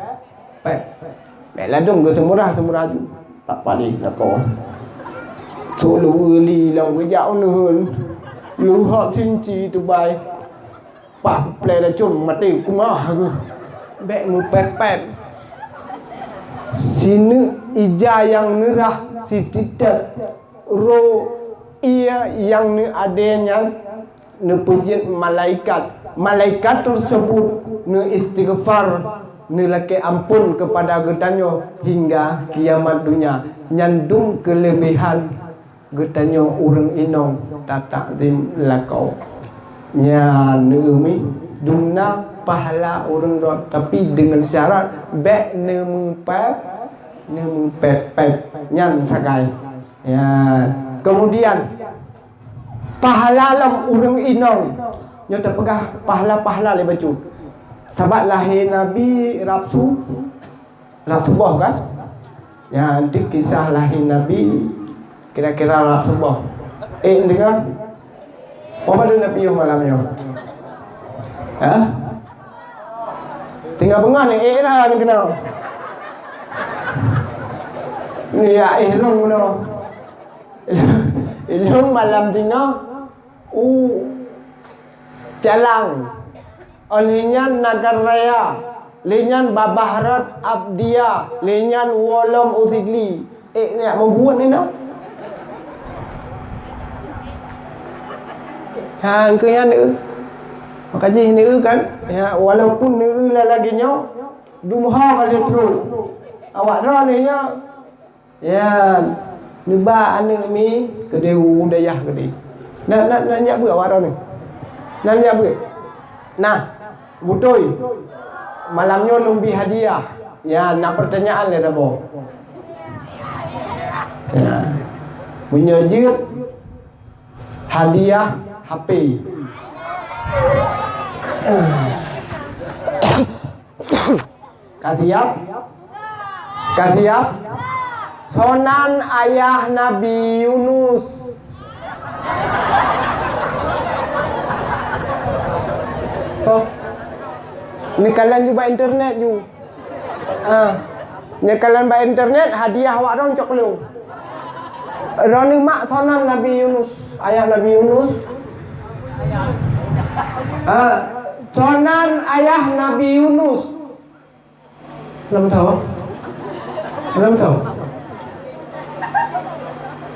Baiklah dong ke semurah ju. Tak paling nak kau. Solo li lang kejap nuhun. Lu hak cinci tu bai. Pak play dah cum mati kumah aku. Bek mu pepet. Sini ija yang nerah si titet. Ro ia yang ni adanya ne pejit malaikat. Malaikat tersebut ne istighfar nilai ampun kepada getanyo hingga kiamat dunia nyandung kelebihan getanyo urang inong tatak dim lakau nya neumi dumna pahala urang dot tapi dengan syarat bek nemu pep nyan sakai ya kemudian pahala lam urang inong nyo terpegah pahala le baju sahabat lahir Nabi Rabsu boh kan ya nanti kisah lahir Nabi kira-kira Rabsu boh dengar apa dia Nabi yang malamnya tinggal bengan ni lah ni kenal ni ya ilung no ilung malam tinggal calang Linyan Nagaraya, Linyan Babahrat Abdia, Linyan Wolom Usigli. Ni membuat ni no. Han ke yang ni. Makajih ni kan. Ya walaupun ni lah lagi nyo, dumha kali terus. Awak dah ni nya. Ya, ni ba anu mi kedeu dayah gede. Nak nyak ber awak dah ni. Nak nyak ber. Nah, Butoy, malamnya lumbi hadiah. Ya, nak pertanyaan le tabo. Ya. Menyejit hadiah HP. Kasiap? Sonan ayah Nabi Yunus. Ni kalian juga internet ju. Ni kalian ba internet hadiah awak dong cok lu. Roni mak sonan Nabi Yunus, ayah Nabi Yunus. Sonan ayah Nabi Yunus. Belum tahu?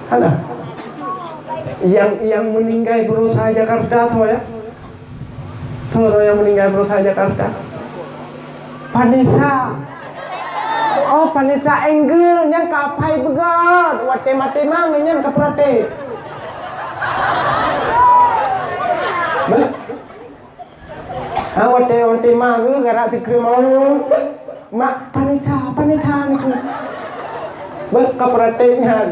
Ada? Yang meninggal berusaha Jakarta tu ya? Seorang yang meninggal berusaha Jakarta. Vanessa. Oh, Vanessa Engel yang kapai begat. Wate mate mang yang kaprate. Wate mak ke garak tikre mau. Mak panita ni ku. Berkeperhatian.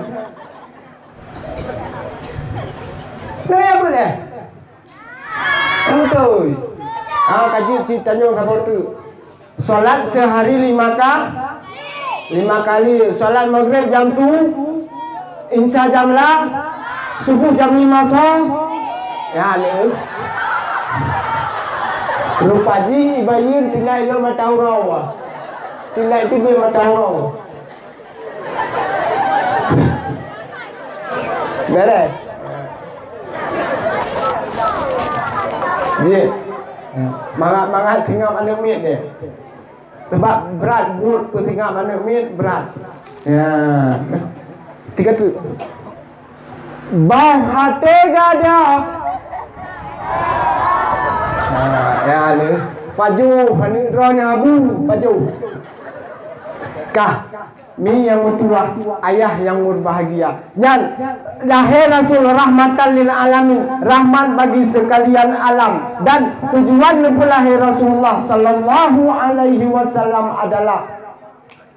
Nah, boleh. Betul. Kaji ceritanya kamu tu. Solat sehari 5 kali. Solat maghrib jam tu, insya jam lah, subuh jam 5 sore. Ya ni. Rupa ji ibayun tilai lo matahurau. Tilai tu dia matahurau. Beres. Dia mangat tinggal mana mit dia. Sebab berat buat ku tinggal mana mit berat. Ya. Tiga tu. Bang hati gada. Ya ni. Paju hani drone abu paju. Kah mi yang bertuah, ayah yang berbahagia. Dan lahir Rasul rahmatan lil alamin, rahmat bagi sekalian alam. Dan tujuan lahir Rasulullah sallallahu alaihi wasallam adalah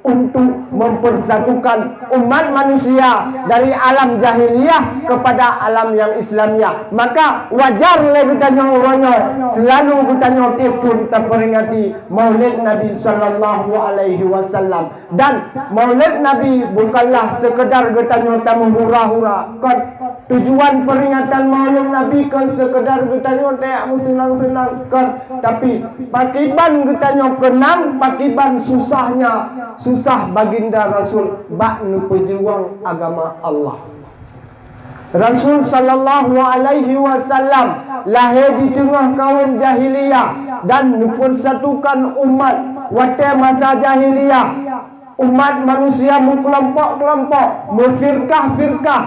untuk mempersatukan umat manusia dari alam jahiliyah kepada alam yang Islamiyah. Maka wajar kita orangnya selalu kita nyotip pun terperingati Maulid Nabi sallallahu alaihi wasallam. Dan Maulid Nabi bukanlah sekedar kita nyota menghura-hura. Tujuan peringatan Maulid Nabi kan sekedar kita nyota senang-senang kan, tapi pakiban kita nyota kenang, pakiban susah baginda Rasul bak nu pejuang agama Allah. Rasul sallallahu alaihi wasallam lahir di tengah kaum jahiliyah dan mempersatukan umat wate masa jahiliyah. Umat manusia berkelompok-kelompok, berfirqah-firqah,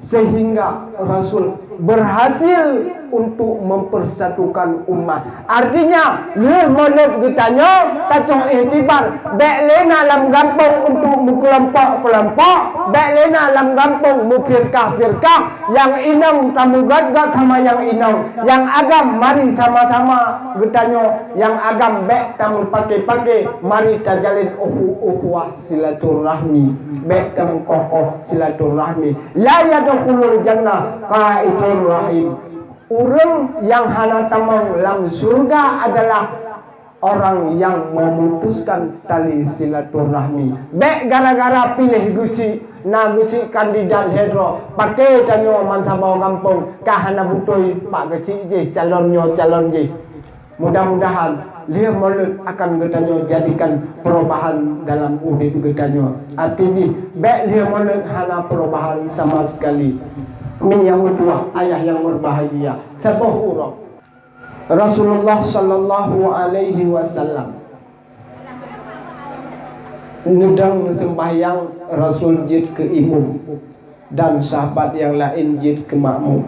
sehingga Rasul berhasil untuk mempersatukan umat. Artinya, lu Maulid getanya tacung iktibar. Bek lena lam gampang untuk berkelompok-kelompok, bek lena lam gampang mufirkah-firkah. Yang inang tamu gat-gat sama yang inang, yang agam mari sama-sama getanya, yang agam bek tamu pakai-pakai, mari tajalin ukhuwah silaturahmi, bek tamu kokoh silaturahmi. La yadkhulul jannah qa'idur rahim. Orang yang hana tamang dalam surga adalah orang yang memutuskan tali silaturahmi. Bek gara-gara pilih gusi, na gusi kandidat hedro, pakai tanyo mantabau kampung, kahana butoi pak kecil je calon je. Mudah-mudahan dia Maulid akan getanyo jadikan perubahan dalam hidup getanyo. Artinya bek dia Maulid hana perubahan sama sekali. Min yang bertuah, ayah yang berbahagia. Sebuah urang Rasulullah sallallahu alaihi wasallam nedang sembahyang, Rasul jid ke imam dan sahabat yang lain jid ke makmum.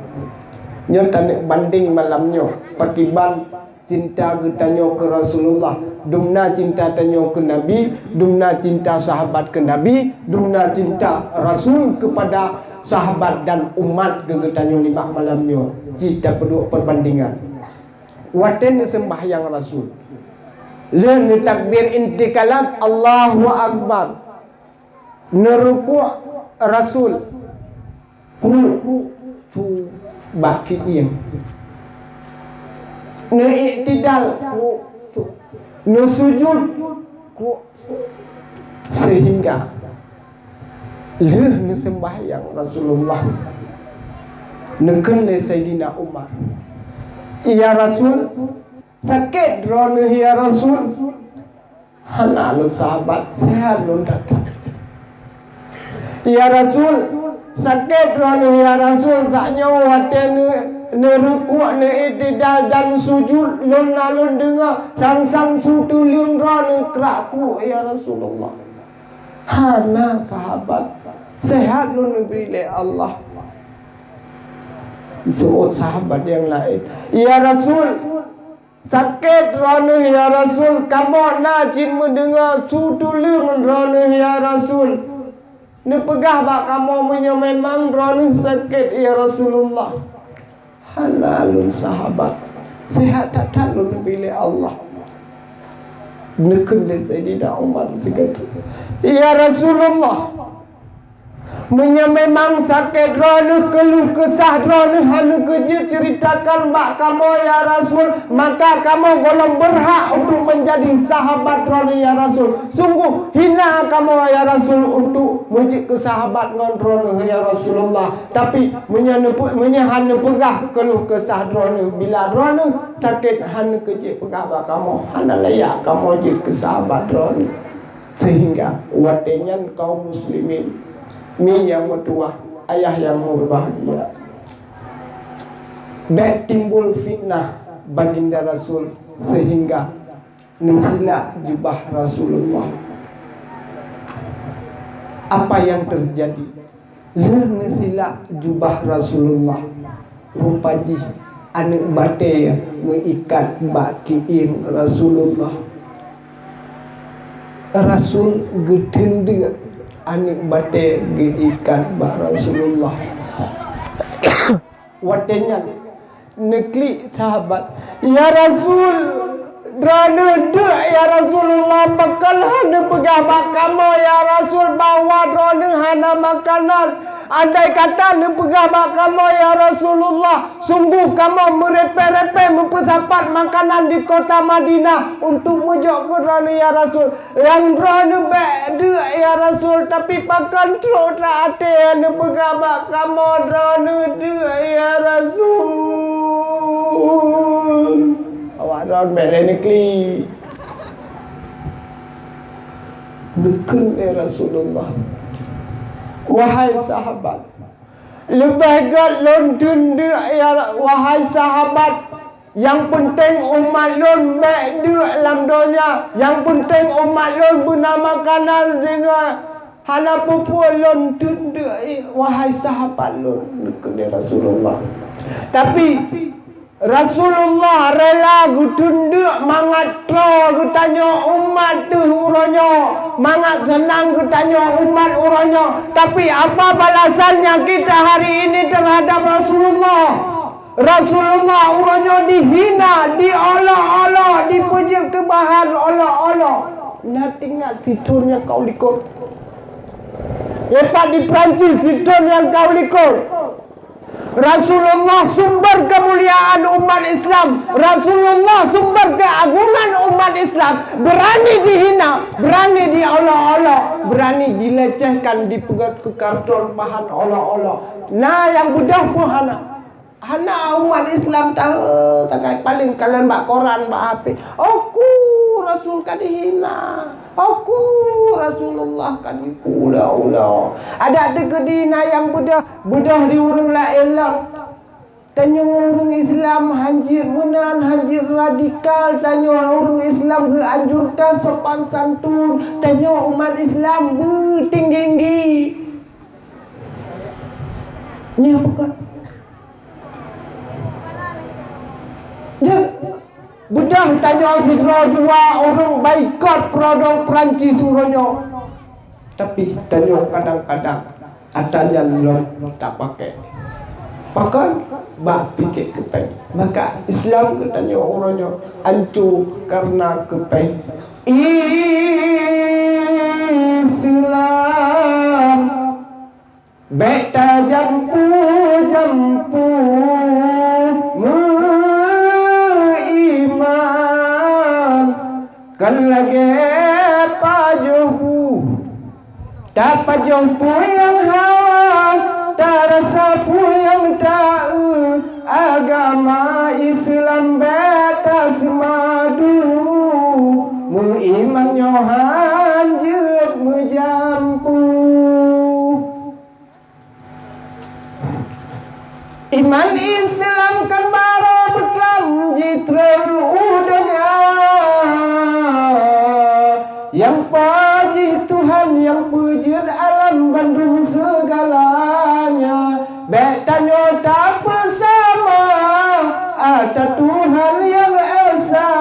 Nyo tanik banding malamnya pakiban cinta getanyo ke Rasulullah, dumna cinta tanyo ke Nabi, dumna cinta sahabat ke Nabi, dumna cinta Rasul kepada sahabat dan umat gegetanyo libah malamnya. Kita perlu perbandingan. Waten sembahyang Rasul. Len takbir intikalat Allahu Akbar. Neruku Rasul. Ku tu baki iem. Ne iktidal ku tu. Ne sujud ku sehingga ni sembahyang Rasulullah neken le Sayyidina Umar. Ya Rasul sakit drone ya Rasul, hana lu sahabat sehat lu datang. Ya Rasul sakit drone ya Rasul tak nyawa ne ruku' ne itidal dan sujud lun nalun dengar sang sutu lun drone keraku ya Rasulullah. Hana sahabat sehat lu negeri le Allah. Sebut sahabat yang lain, ya Rasul sakit rana ya Rasul, kamu najin mendengar sudulun rana ya Rasul. Ni pegah bak kamu memang rana sakit ya Rasulullah. Halalun sahabat Sehat tak tahu pilih Allah. Nekun dia Sayyidina Umar juga. Ya Rasulullah, munya memang sakit rana keluh kesah rana hana kerja ceritakan mak kamu ya Rasul, maka kamu golong berhak untuk menjadi sahabat rana ya Rasul. Sungguh hina kamu ya Rasul untuk mujik ke sahabat ngon rana ya Rasulullah. Tapi munya hana pegah keluh kesah rana, bila rana sakit hana kerja pegah mak kamu, hana layak kamu je ke sahabat rana. Sehingga watenya kaum muslimin, mi yang bertuah, ayah yang berbahagia. Baik timbul fitnah baginda Rasul sehingga nasilah jubah Rasulullah. Apa yang terjadi? Nasilah jubah Rasulullah. Rupaji anak bate mengikat bakiin Rasulullah. Rasul gedenda anik bate geikan bah Rasulullah. Watenya nekli sahabat, ya Rasul drana de ya Rasulullah bakal hana pegah kamu ya Rasul, bawa drana hana makanan. Andai kata ne pegah kamu ya Rasulullah, sungguh kamu merepe-repe mempersapat makanan di kota Madinah untuk mujok ke drana ya Rasul. Yang drana bede ya Rasul, tapi pakan truk tak ate ne pegah kamu drana de ya Rasul. Awak drana bede nekli dukun ya Rasulullah. Wahai sahabat, lebih gat lon tunda ya wahai sahabat. Yang penting umat lon baik dia dalam dunia. Yang penting umat lon guna makanan dengan hala pupuk lon tunda wahai sahabat lon dekat Rasulullah. Tapi Rasulullah rela tunduk mangat tro tanya umat tu uronyo, mangat senang tanya umat uronyo. Tapi apa balasannya kita hari ini terhadap Rasulullah? Rasulullah uronyo dihina, diolok-olok, dipuji kebahan olok-olok. Nanti ingat fiturnya kau likut. Lepas di Perancis fitur yang kau likut. Rasulullah sumber kemuliaan umat Islam, Rasulullah sumber keagungan umat Islam, berani dihina, berani diolok-olok, berani dilecehkan, dipegat ke karton bahan olok-olok. Nah yang budak pun hana umat Islam tahu, tak paling kalian bak koran bak HP. Aku Rasul kan dihina, aku Rasulullah kan diulah-ulah. Ada kedina yang budah di urung lain lah. Tanya urung Islam hanjir munan, hanjir radikal. Tanya urung Islam keanjurkan sopan santun. Tanya umat Islam tinggi-tinggi. Nya bukan. Budak tanya fitro dua orang baikot produk Perancis uronyo. Tapi tanya kadang-kadang ada yang tak pakai. Pakai bak pikir kepeng. Maka Islam tanya uronyo ancu karena kepeng. Islam beta jampu kan lagi pajuhu tak pajuhu yang hawa tak rasa yang tahu agama Islam beta semadu mu iman nyohan jet mu jampu iman Islam kan baru beklam jitren udahnya yang puji Tuhan, yang puji alam Bandung segalanya. Betanya tak bersama, ada Tuhan yang esa,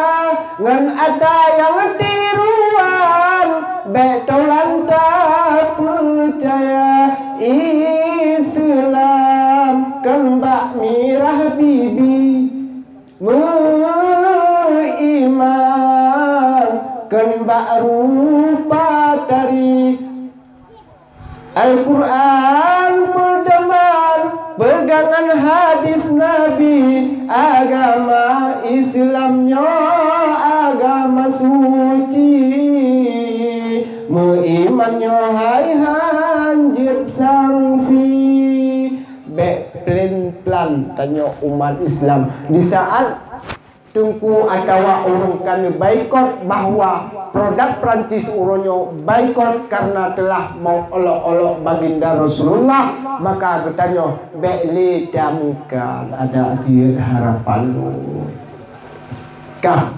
ngan ada yang tiruan. Betolan tak percaya Islam kan bak mirah bibi. bak rupa dari Al-Quran berdeman, pegangan hadis Nabi, agama Islamnya agama suci, meimannya hai hanjir sangsi. Bek plan tanya umat Islam di saat tungku atau orang kami baikot bahwa produk Prancis uronyo baikot karena telah mau olok-olok baginda Rasulullah, maka bertanya beli damukan ada ajir harapan lu kah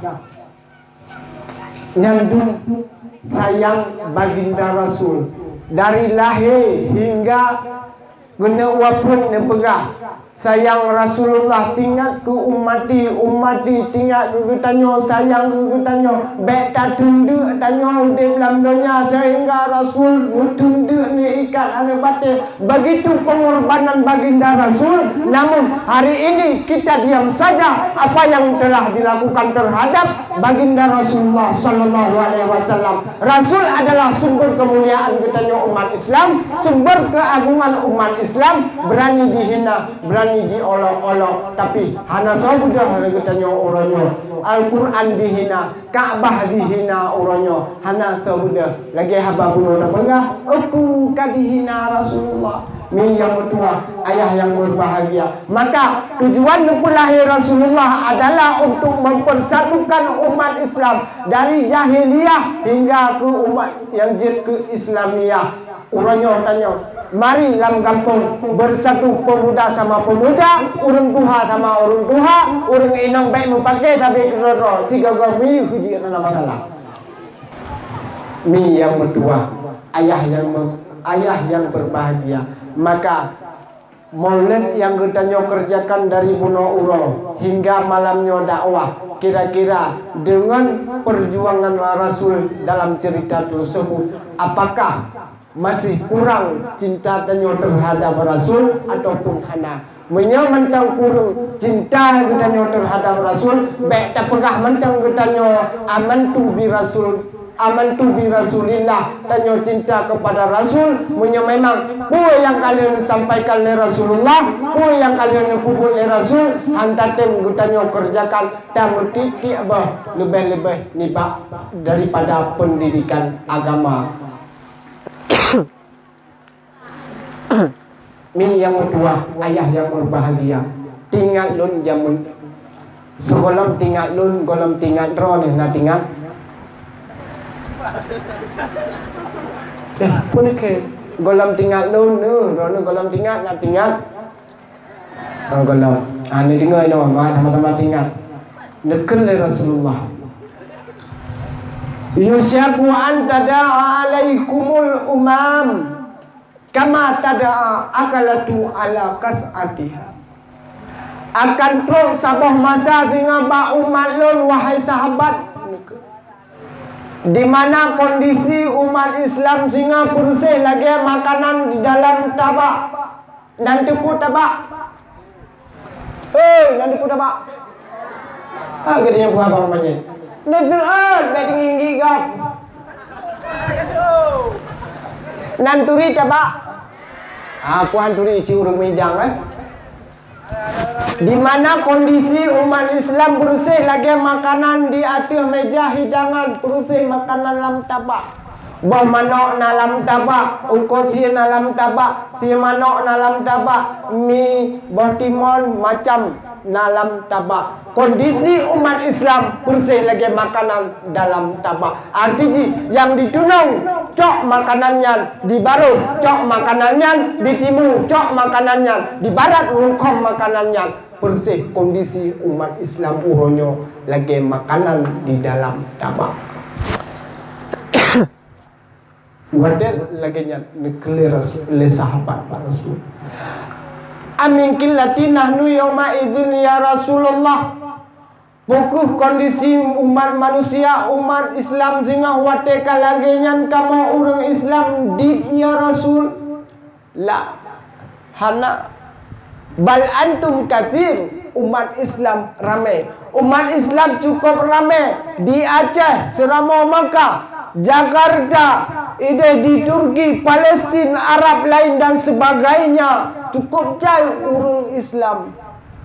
nyandung sayang baginda Rasul dari lahir hingga guna wapun nepegah sayang Rasulullah tinggal ke umati tinggal ke tanya sayang ke tanya bek tak tunduk tanya di dalam dunia sehingga Rasul tunduk ni ikat ada batin. Begitu pengorbanan baginda Rasul, namun hari ini kita diam saja apa yang telah dilakukan terhadap baginda Rasulullah sallallahu alaihi wasallam. Rasul adalah sumber kemuliaan kita umat Islam, sumber keagungan umat Islam, berani dihina, berani diolok-olok, tapi hana sabudah kita orangnya. Al-Quran dihina, Ka'bah dihina orangnya, hana sabudah. Lagi haba bunuh bangga, aku kadihina Rasulullah. Ni yang bertua, ayah yang berbahagia. Maka tujuan lahir Rasulullah adalah untuk mempersatukan umat Islam dari jahiliyah hingga ke umat yang ke Islamiyah. Orangnya tanya, mari dalam kampung bersatu pemuda sama pemuda, orang tuha sama orang tuha, orang inang baik memakai tapi kerana tiga gami huji kerana masalah. Mi yang bertua, ayah yang berbahagia. Maka maulid yang kita kerjakan dari bunuh uro hingga malamnya dakwah, kira-kira dengan perjuangan Rasul dalam cerita tersebut, apakah masih kurang cinta tanyo terhadap Rasul ataupun hana? Menya mentang kurang cinta kita terhadap Rasul, baik tak pegah mentang kita amantu bi Rasulillah, tanyo cinta kepada Rasul. Menya memang apa yang kalian sampaikan oleh Rasulullah, apa yang kalian pukul oleh Rasul, hantatem kita kerjakan tamu titik bah lebih-lebih nibak daripada pendidikan agama. Min yang bertua, ayah yang berbahagia. Tinggal lun jamun segolam tinggal lun, golam tinggal ro ni nak tinggal. Pun ke golam tinggal lun ro ni golam tinggal nak tinggal. Golam. Ni dengar no, sama-sama tinggal. Dekat le Rasulullah. Yusyaku an tada'a alaikumul umam kama tada'a akalatu ala kas'atiha. Akan terus sabah masa sehingga ba umat lun wahai sahabat, di mana kondisi umat Islam sehingga bersih lagi makanan di dalam tabak dan tipu tabak. Dan tipu tabak. Gedenya buah abang namanya. Nazar batting gigap. Nanturi tabak. Puan turi ci urang mejang di mana kondisi umat Islam bersih lagi makanan di atas meja hidangan, bersih makanan dalam tabak. Bah manok dalam tabak, ungkot si dalam tabak, si manok dalam tabak, mi bah timun macam dalam tabak. Kondisi umat Islam bersih lagi makanan dalam tabak. Artinya yang ditunung cok makanannya, di barat cok makanannya, di timur cok makanannya, di barat rungkom makanannya. Bersih kondisi umat Islam uronyo lagi makanan di dalam tabak. Wadah lagi nya nekle Rasul le sahabat Pak Rasul. Amin killati nahnu yauma idzin ya Rasulullah. Bukuh kondisi umat manusia, umat Islam sehingga wate kalagenyan kamu orang Islam di ya Rasul. La hana bal antum kathir umat Islam ramai. Umat Islam cukup ramai di Aceh, Serama Makkah, Jakarta, di Turki, Palestina, Arab lain dan sebagainya. Cukup cai orang Islam.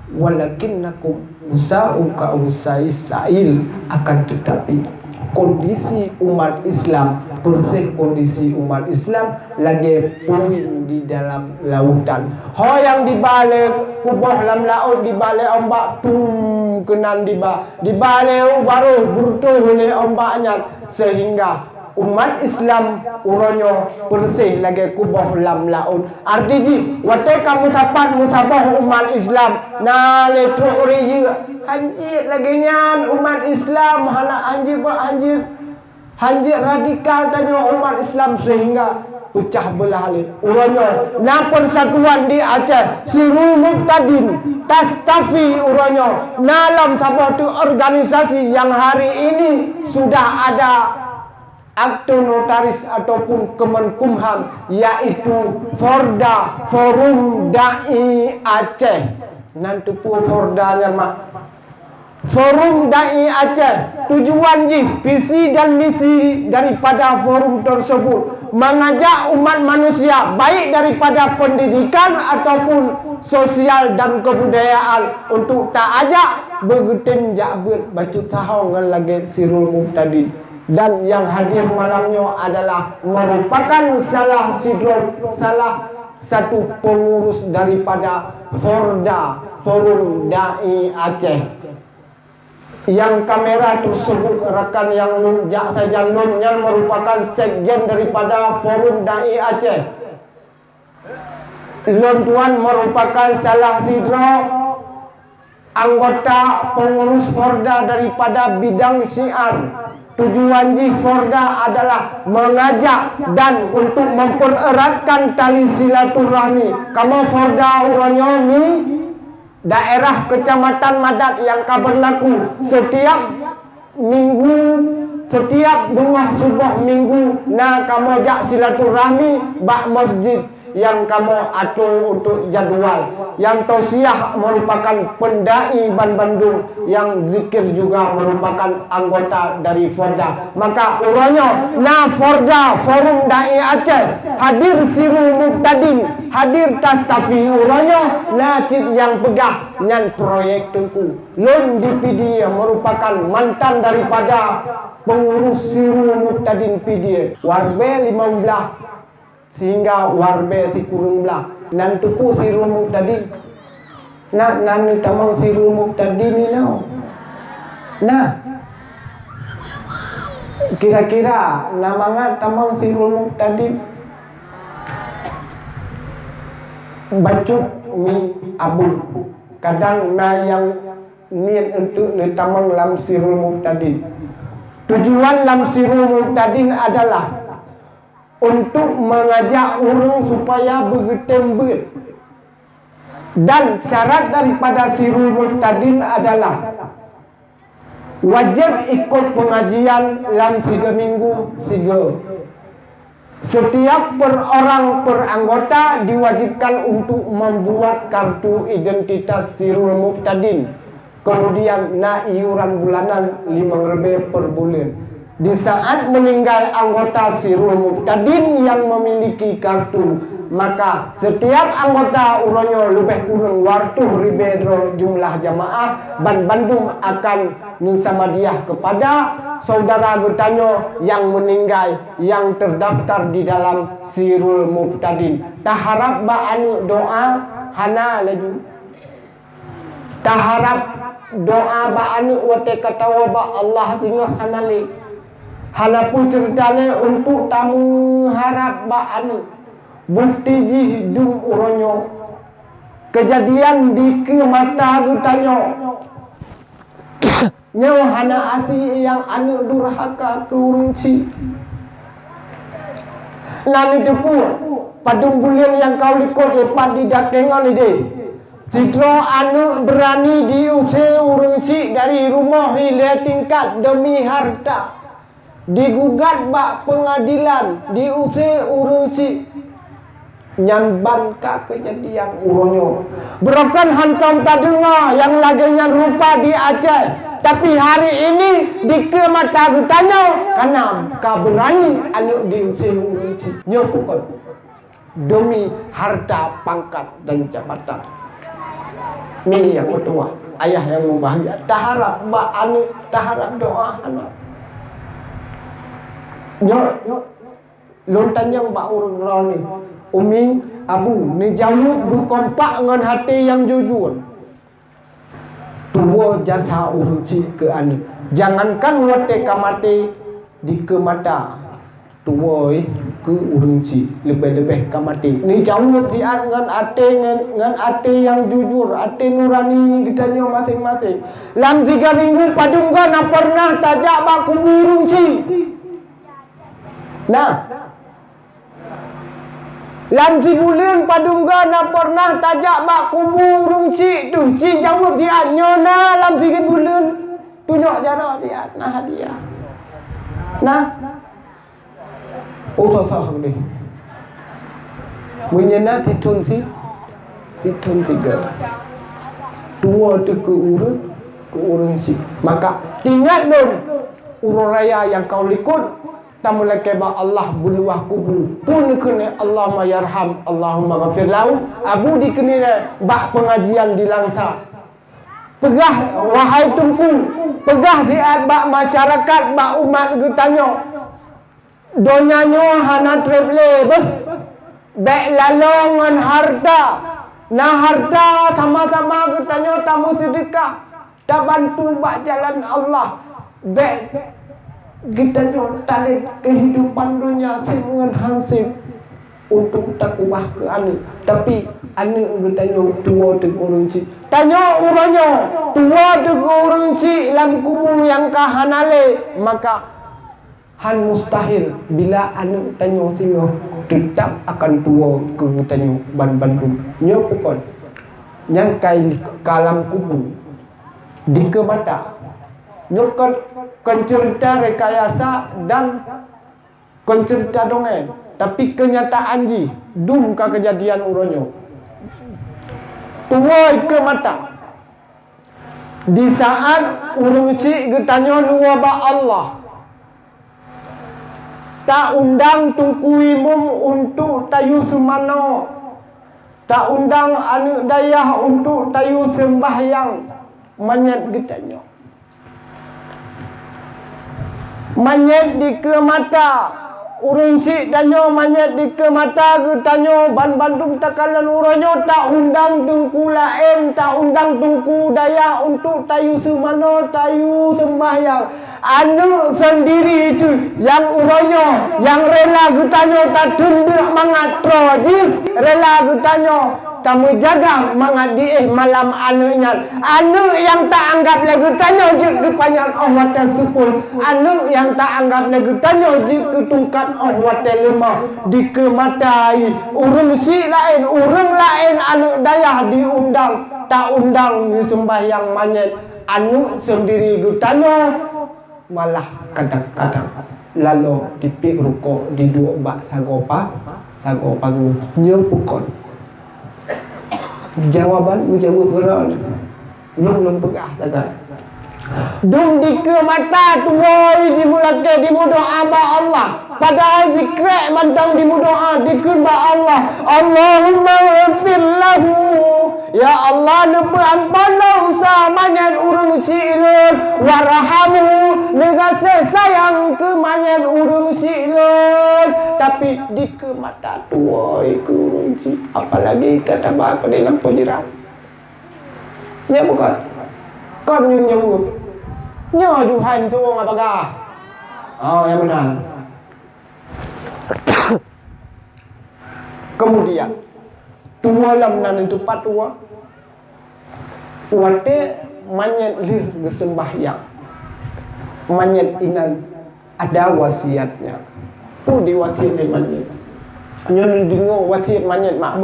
Walakinnakum usa'u ka usai sa'il, akan tetapi kondisi umat Islam, bersih kondisi umat Islam lagi puing di dalam lautan. Ho yang dibalik kubah dalam laut, dibalik ombak kenan dibalik baru bertuh oleh ombaknya, sehingga umat Islam uronyo bersih lagi kubah dalam laut. Artinya wate kamu sapat musabah umat Islam na letro ori anjir lagi nyan umat Islam hana anjir radikal tanya umat Islam sehingga pecah belah uronyo na persatuan di Aceh Sirul Muqtadin Tastafi uronyo dalam sebuah organisasi yang hari ini sudah ada akte notaris ataupun Kemenkumham, yaitu Forda, Forum Dai Aceh. Nanti pun Fordanya mak. Forum Dai Aceh, tujuan visi dan misi daripada forum tersebut mengajak umat manusia baik daripada pendidikan ataupun sosial dan kebudayaan untuk tak ajak bergetin jabir baca tahu dengan lagi Sirul Muqtadin. Dan yang hadir malamnya adalah merupakan salah satu pengurus daripada Forda, Forum Dai Aceh. Yang kamera tersebut rekan yang lunjak saja yang merupakan sekjen daripada Forum Dai Aceh. Lon Tuan merupakan salah sidro anggota pengurus Forda daripada bidang syiar. Tujuan Forda adalah mengajak dan untuk mempereratkan tali silaturahmi. Kamu Forda uranyomi daerah Kecamatan Madat yang berlaku setiap minggu, setiap bunga subuh minggu. Nah kamu ajak silaturahmi bak masjid yang kamu atur untuk jadual. Yang tausiah merupakan pendai Ban Bandung, yang zikir juga merupakan anggota dari Forda. Maka uranyo na Forda Forum Dai Aceh hadir Sirul Muqtadin, hadir Tastafi uranyo na cip yang pegah nyan proyek tengku. Lon DPD yang merupakan mantan daripada pengurus Sirul Muqtadin PD Warbe 15 sehingga warbe si kurung belah nan tupu Sirul Muqtadin nan tamang Sirul Muqtadin ni nah kira-kira namangat tamang Sirul Muqtadin bacut mi abu kadang na yang niat untuk tamang lam Sirul Muqtadin. Tujuan lam Sirul Muqtadin adalah untuk mengajak orang supaya bergetembet. Dan syarat daripada Sirul Muqtadin adalah wajib ikut pengajian dalam 3 minggu 3. Setiap orang per anggota diwajibkan untuk membuat kartu identitas Sirul Muqtadin. Kemudian na iuran bulanan 5 per bulan. Di saat meninggal anggota Sirul Muqtadin yang memiliki kartu, maka setiap anggota uronyo lebih kurang wartuh ribedro jumlah jamaah Ban Bandung akan minsamadiah kepada saudara getanyo yang meninggal yang terdaftar di dalam Sirul Muqtadin. Taharap ba anu doa hana laju. Taharap doa ba anu wate katawa ba Allah tinggal hanali. Halapun ceritanya untuk tamu harap ba'ani bukti jihdum uronyo kejadian di ke mata gutanyo nyawa hana asi yang anu durhaka ke urunci nani tepu padung bulian yang kau likut lepat di dakengan ide Sidro anu berani diusir urunci dari rumah hile tingkat demi harta digugat bak pengadilan diusir urunci Nyan ka kejadian uronyo. Berokan hantam tak dengar yang laginya rupa di Aceh. Tapi hari ini di ke mata bertanya karena kau berani anak diusir nyopukon demi harta, pangkat dan jabatan. Ini yang kedua, ayah yang bahagia. Tak harap bak anak, tak harap doa anak. Lontan yang bak urang ni, umi, abu, ni jawab du kompak dengan hati yang jujur. Tua jasa urunci ke anak. Jangankan wate kamate di ke mata. Tua ke urunci lebih-lebih kamate. Ni jawab siat dengan hati yang jujur, hati nurani ditanya masing-masing. Lam 3 minggu padung kan pernah tajak bak kubur urunci. Nah, lam 3 bulan padungga na pernah tajak bak kubur urung cik tu. Cik jawab tiat nyona lam 3 bulan. Tunjuk jarak tiat nah hadiah. Nah. Oh sah ni. Menyena titun si. Titun tiga. Dua tu ke urung cik. Maka ingat nun urung raya yang kau likut. Tamula keba Allah buluah kubur pun kena Allahumma yarham Allahumma ghafir lahu abu dikena bak pengajian di Langsa. Pegah wahai tungku, pegah diat bak masyarakat bak umat getanya. Donyanyo hana treble bek lalongan harta. Nah harta sama-sama getanya tamu sedekah. Tak bantu bak jalan Allah. Bek kita tali kehidupan dunia dengan hansip untuk takubah ke anak. Tapi anak kita tua tegurunci. Tanya uranyo tua tegurunci lam kubur yang kahanale. Maka han mustahil bila anak tanya singa tetap akan tua ke tanya ban-bandung. Nyo pukon yang kai kalam kubur di ke mata. Nyokot cerita rekayasa dan cerita dongeng. Tapi kenyataan ji dum ka kejadian uronyo. Tua ke mata. Di saat urung cik getanyo nuwa ba Allah. Tak undang tungku imum untuk tayu sumano. Tak undang anak dayah untuk tayu sembahyang. Manyat getanyo. Manyet di ke mata urung cik danyo manyet di ke mata getanyo ban bandung takalan uronyo tak undang tungku lain tak undang tungku daya untuk tayu sumano tayu sembahyang anu sendiri itu yang uronyo yang rela getanyo tak tunduk mangatro ji rela getanyo kamu jaga mengadi malam anunya anu yang tak anggap lagi tanya je kepanjang Allah tersepul anu yang tak anggap lagi tanya je ketungkat Allah telema dikematai urung si lain urung lain anu dayah diundang tak undang sembahyang manyet anu sendiri getanya malah kadang-kadang lalu dipik rukuk di dua bak sagopa nyepukon jawaban menjawab berat belum pegah tak dum di ke mata tuoi di mulake di doa ba Allah padahal zikrek mantang di doa dikun ba Allah Allahumma ghfir lahu ya Allah nupa ampana usamanya urung silun warhamu negase sayang ke manyan urung silun tapi di ke mata tuoi ke urung si apalagi kata ba ke dalam penjara ya bukan kon yung nyawut nyo Tuhan suong apakah yang benar. Kemudian tua lam nan itu patua wate manyet lih bersembahyang manyet inan ada wasiatnya tu diwasiat manyet nyo dengo wasiat manyet mak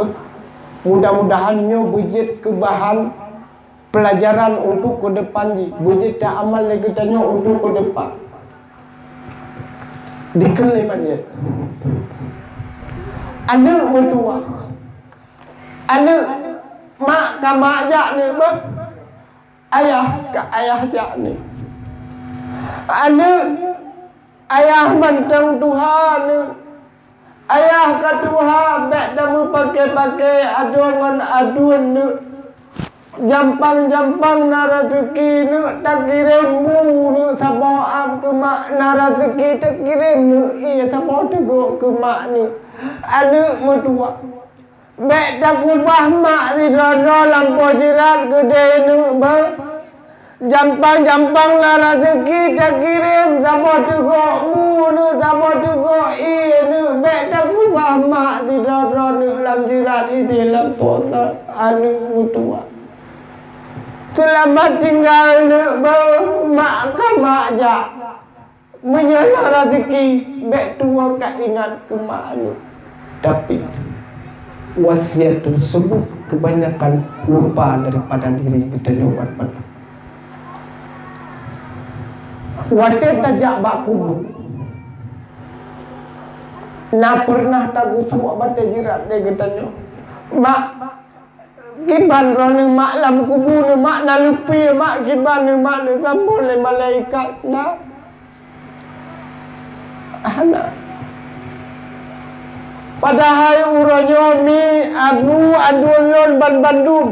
mudah-mudahan nyo bujit ke bahan pelajaran untuk ke depan ji bujit tak amal lagi tanya untuk ke depan dikelai manyet anak mertua anu mak ka mak jak ni bah ayah ka ayah jak ni anu ayah mantang Tuhan ni ayah ka Tuhan bek damu pakai adungan adun ni jampang na rezeki ni tak kirim mu ni sabo am ke mak na rezeki tak kirim ni sabo teguk ke mak ni anu mertua bek tak ubah mak si rono lampu jirat gede ni ba jampang na rezeki tak kirim sabo teguk mu ni sabo teguk ni bek tak ubah mak si rono ni lam jirat ini lampu anu mertua selamat tinggal mak ka mak jak menyala rezeki bek tua ka ingat ke mak lu tapi wasiat tersebut kebanyakan lupa daripada diri kita jawab pada wate tajak bak kubur na pernah tagu suak bate jirat dia katanya mak kiban roni mak lam kubur ni mak na lupi mak kiban ni mak ni sambung le malaikat na anak padahal uronyo mi abu adulun ban bandung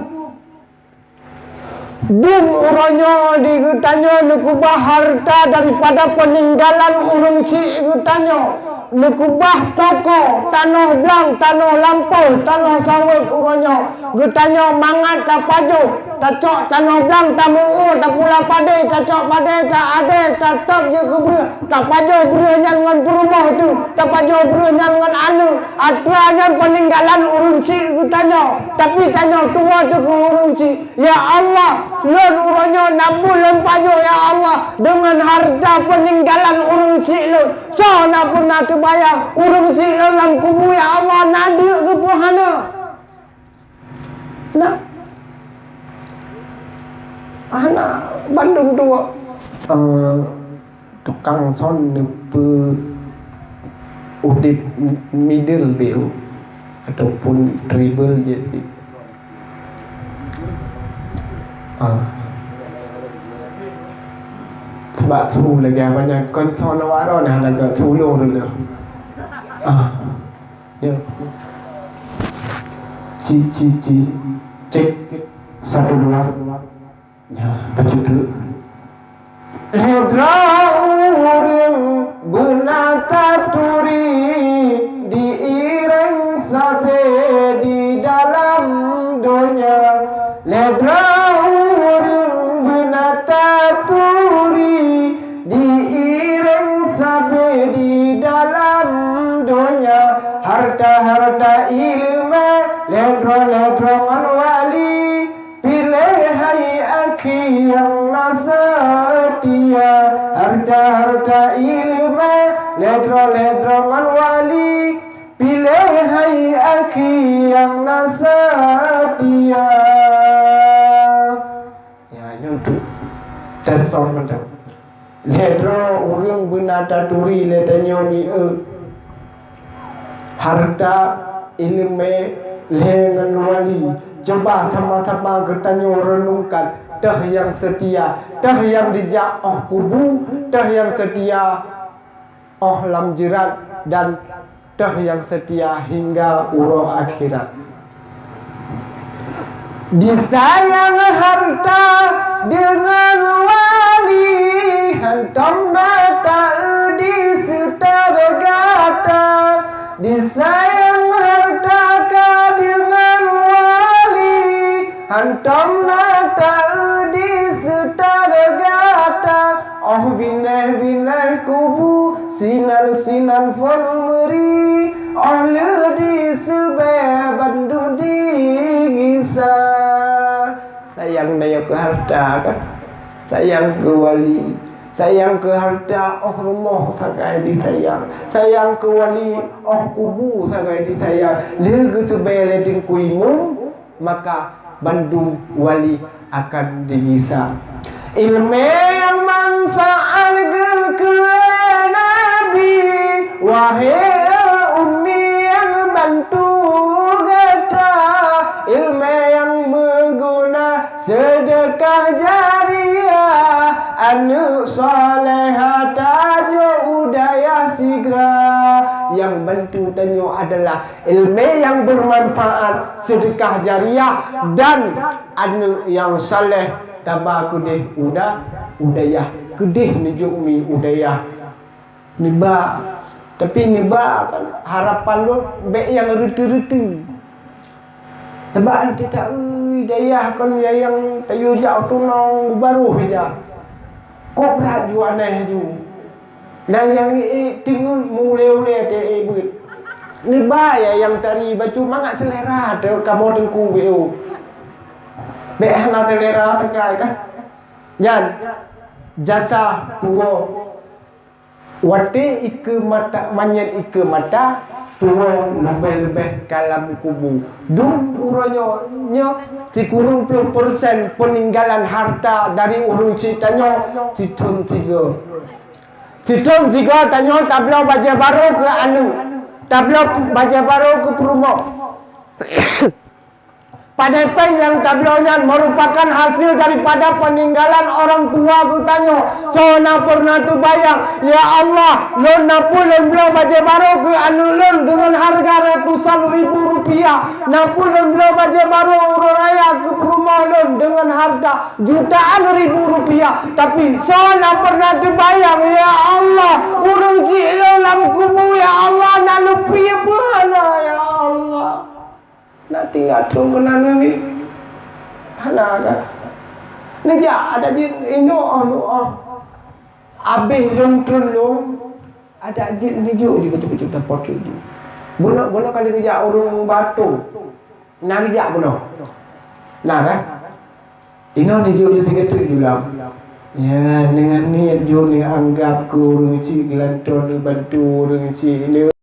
dum uronyo digutanya nukubah harta daripada peninggalan urung si igutanya nekubah toko tanah blang tanah lampau tanah sawit uronyo gutanya mangat tak paju tacok tanah blang tamu tak pula pade tacok pade tak ade tak top je ke ber tak paju berenya dengan perumah tu tak paju berenya dengan anu atranya peninggalan urung si gutanya tapi tanya tua tu ke urung si ya Allah lon uronyo nabul lon paju ya Allah dengan harta peninggalan urung si lu so na pernah bayang urung si dalam kubur ya Allah nadia ke pohana nak anak Bandung tua tukang son nepe udip middle BU ataupun dribble je sih sebab suhu lagi banyak konsol waro dah agak suluh dulu ya cek 1 2 ya baca dulu Hedra uring benata turi diireng sampai di dalam dunia Hedra uring benata turi diireng sampai di dalam dunia harta ilmu ledro-ledrongan wali pilih hai aki yang nasetia harta ilmu ledro-ledrongan wali pilih hai aki yang nasetia ya untuk tesor macam ledro urang benata turi letanyo ni harta ilmu lengan wali coba sama-sama kita renungkan dah yang setia dah yang dijak kubu dah yang setia lam jirat dan dah yang setia hingga uruh akhirat disayang harta dengan wali hantam nata di setargata disayang harta dengan wali hantam nata di setargata binai kubu sinan formeri di sebe Bandung di Gisa sayang daya ke harta kan sayang ke wali sayang ke harta rumah sakai disayang sayang ke wali kubu sakai disayang lega sebele tin kuimu maka Bandung wali akan digisa ilmu yang manfaat ke Nabi wahai ummi yang bantu gata yang bantu tanyo adalah ilmu yang bermanfaat, sedekah jariah dan anu yang saleh. Tabah kudih udayah kudih nujuk mi udayah niba, tapi niba kan harapan lu baik yang rutu-rutu. Sebab nanti tak dayah kan yang tayu jauh tu nong baru ya. Kau berat ju aneh ju. Nah yang tinggal mulai te but. Ni ya yang tari baju mangat selera te kamu tengku beu. Be hana selera tekai kan. Jan jasa puo wate ike mata manyet ike mata tuwa lebih-lebih kalam kubu. Dum uronyo si kurung 10% peninggalan harta dari urung citanya citun tiga. Citun tiga tanyo tablo baja baru ke anu. Tablo baja baru ke perumo. Padepen yang tablonya merupakan hasil daripada peninggalan orang tua ku tanyo. So na pernah tu bayang, ya Allah, lon napulun blo baje baru ke anu lon dengan harga ratusan ribu rupiah. Napulun blo baje baru uraya ke rumah lon dengan harga jutaan ribu rupiah. Tapi so na pernah tu bayang, ya Allah, urung cilo lam kubu, ya Allah, na lupi bana, ya Allah. Nak tinggal tunggu nanu ni, mana kan? Ni dia ada jin Indo abih lung ada jin ni jo di betul-betul dapat tu. Bola kali kerja orang batu, nak kerja bola, nak kan? Ino ni jo tiga tu juga. Ya dengan ni jo ni anggap kurang cik lanton bantu orang cik ni.